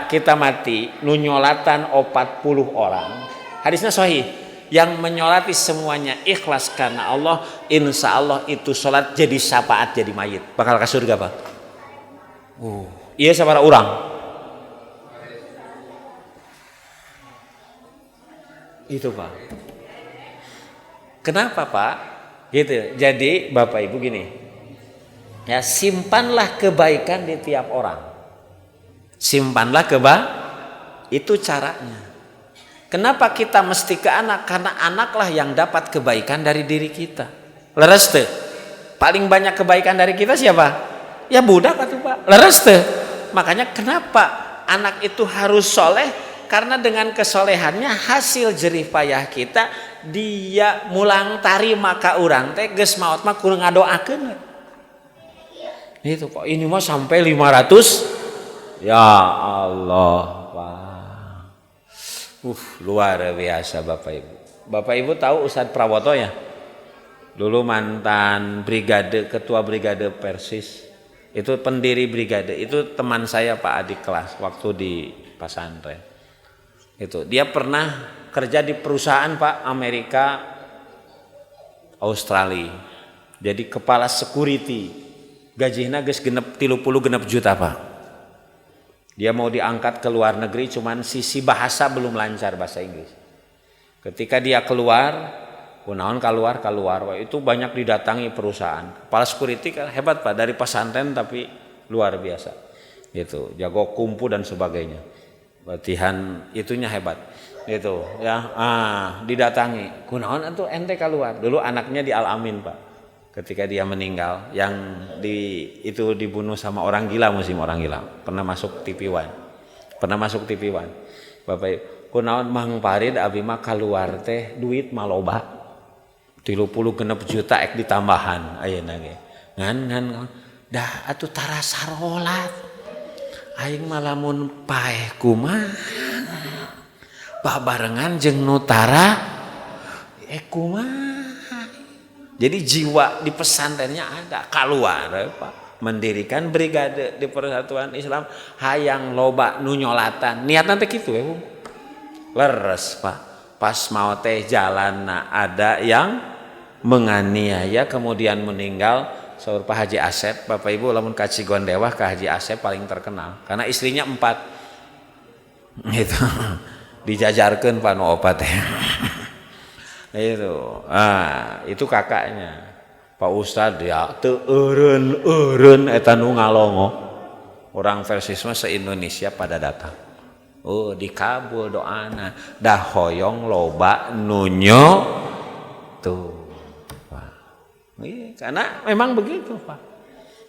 kita mati nu nyolatan 40 orang, hadisnya sahih. Yang menyolati semuanya ikhlas karena Allah, insya Allah itu sholat jadi syafaat, jadi mayit, bakal ke surga Pak. Iya sabaraha urang. Itu Pak. Kenapa Pak? Gitu. Jadi Bapak Ibu gini, ya simpanlah kebaikan di tiap orang. Simpanlah itu caranya. Kenapa kita mesti ke anak? Karena anaklah yang dapat kebaikan dari diri kita. Leres teu? Paling banyak kebaikan dari kita siapa? Ya budak atuh Pak. Leres teu? Makanya kenapa anak itu harus soleh? Karena dengan kesolehannya hasil jerih payah kita, dia mulang tarima ka urang teh geus maot mah kudu ngadoakeun. Itu kok ini mah sampai 500. Ya Allah Pak. Luar biasa Bapak Ibu. Bapak Ibu tahu Ustadz Prawoto ya? Dulu mantan ketua brigade Persis. Itu pendiri brigade. Itu teman saya Pak adik kelas waktu di pesantren. Itu dia pernah kerja di perusahaan Pak Amerika Australia. Jadi kepala security. Gajinya geus 36 juta Pak. Dia mau diangkat ke luar negeri, cuman sisi bahasa belum lancar, bahasa Inggris. Ketika dia keluar, kunaon keluar, itu banyak didatangi perusahaan. Kepala security kan hebat Pak, dari pesantren tapi luar biasa. gitu, jago kumpu dan sebagainya, latihan itunya hebat gitu ya. Didatangi, kunaon atuh ente keluar dulu, anaknya di Al-Amin Pak, ketika dia meninggal yang itu dibunuh sama orang gila, musim orang gila, pernah masuk TV One, Bapak kunaon Mang Parid abi mah keluar teh duit maloba 30 genep juta ek ditambahan ayeuna ge ngan dah atuh tara sarolat aing mah lamun paeh kumaha babarengan jeung nu tara kumaha. Jadi jiwa di pesantrennya ada, keluar Pak, mendirikan brigade di Persatuan Islam hayang loba nu nyolatan, niatna teh kitu ya Bu. Leres Pak, pas mau teh jalanna ada yang menganiaya kemudian meninggal. Saur Pak Haji Asep, Bapak Ibu lamun ka Cigondewah ka Haji Asep paling terkenal karena istrinya 4 gitu. Dijajarkeun Pak nu opat teh. Itu kakaknya Pak Ustad ya teu eureun eta nu ngalongo. Orang Persisma se-Indonesia pada datang. Dikabul doana, dah hoyong loba nunyo tuh. Karena memang begitu Pak.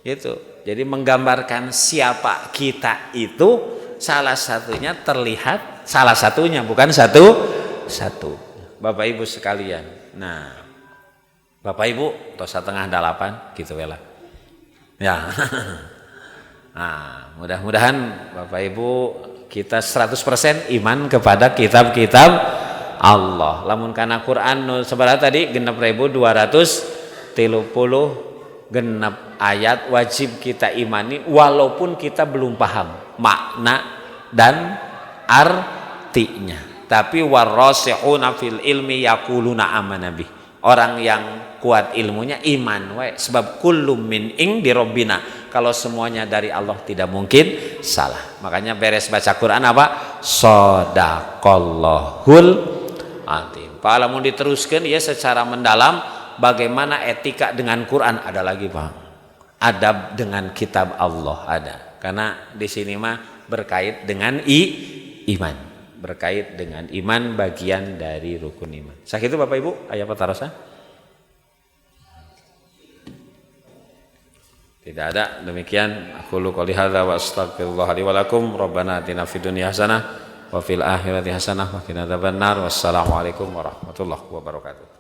Gitu. Jadi menggambarkan siapa kita itu salah satunya terlihat, salah satunya bukan satu. Bapak Ibu sekalian. Nah, Bapak Ibu tos 7:30 gitu lah. Ya. Nah, mudah-mudahan Bapak Ibu kita 100% iman kepada kitab-kitab Allah. Lamun kana Quran nu sabaraha tadi 6.230 genep ayat wajib kita imani walaupun kita belum paham makna dan artinya. Tapi warrasikhuna fil ilmi yaquluna amanna bih. Orang yang kuat ilmunya iman we, sebab kullum min indi rabbina. Kalau semuanya dari Allah tidak mungkin salah. Makanya beres baca Quran apa? Shadaqallahul azim. Pak lamun diteruskan ya secara mendalam bagaimana etika dengan Quran ada lagi Pak. Adab dengan kitab Allah ada. Karena di sini mah berkait dengan iman. Berkait dengan iman bagian dari rukun iman. Sakitu Bapak Ibu aya patarosa? Tidak ada. Demikian aku qouli hadza wa astaghfirullah li wa lakum. Rabbana atina fid dunya hasanah wa fil akhirati hasanah wa qina adzabannar. Wassalamualaikum warahmatullahi wabarakatuh.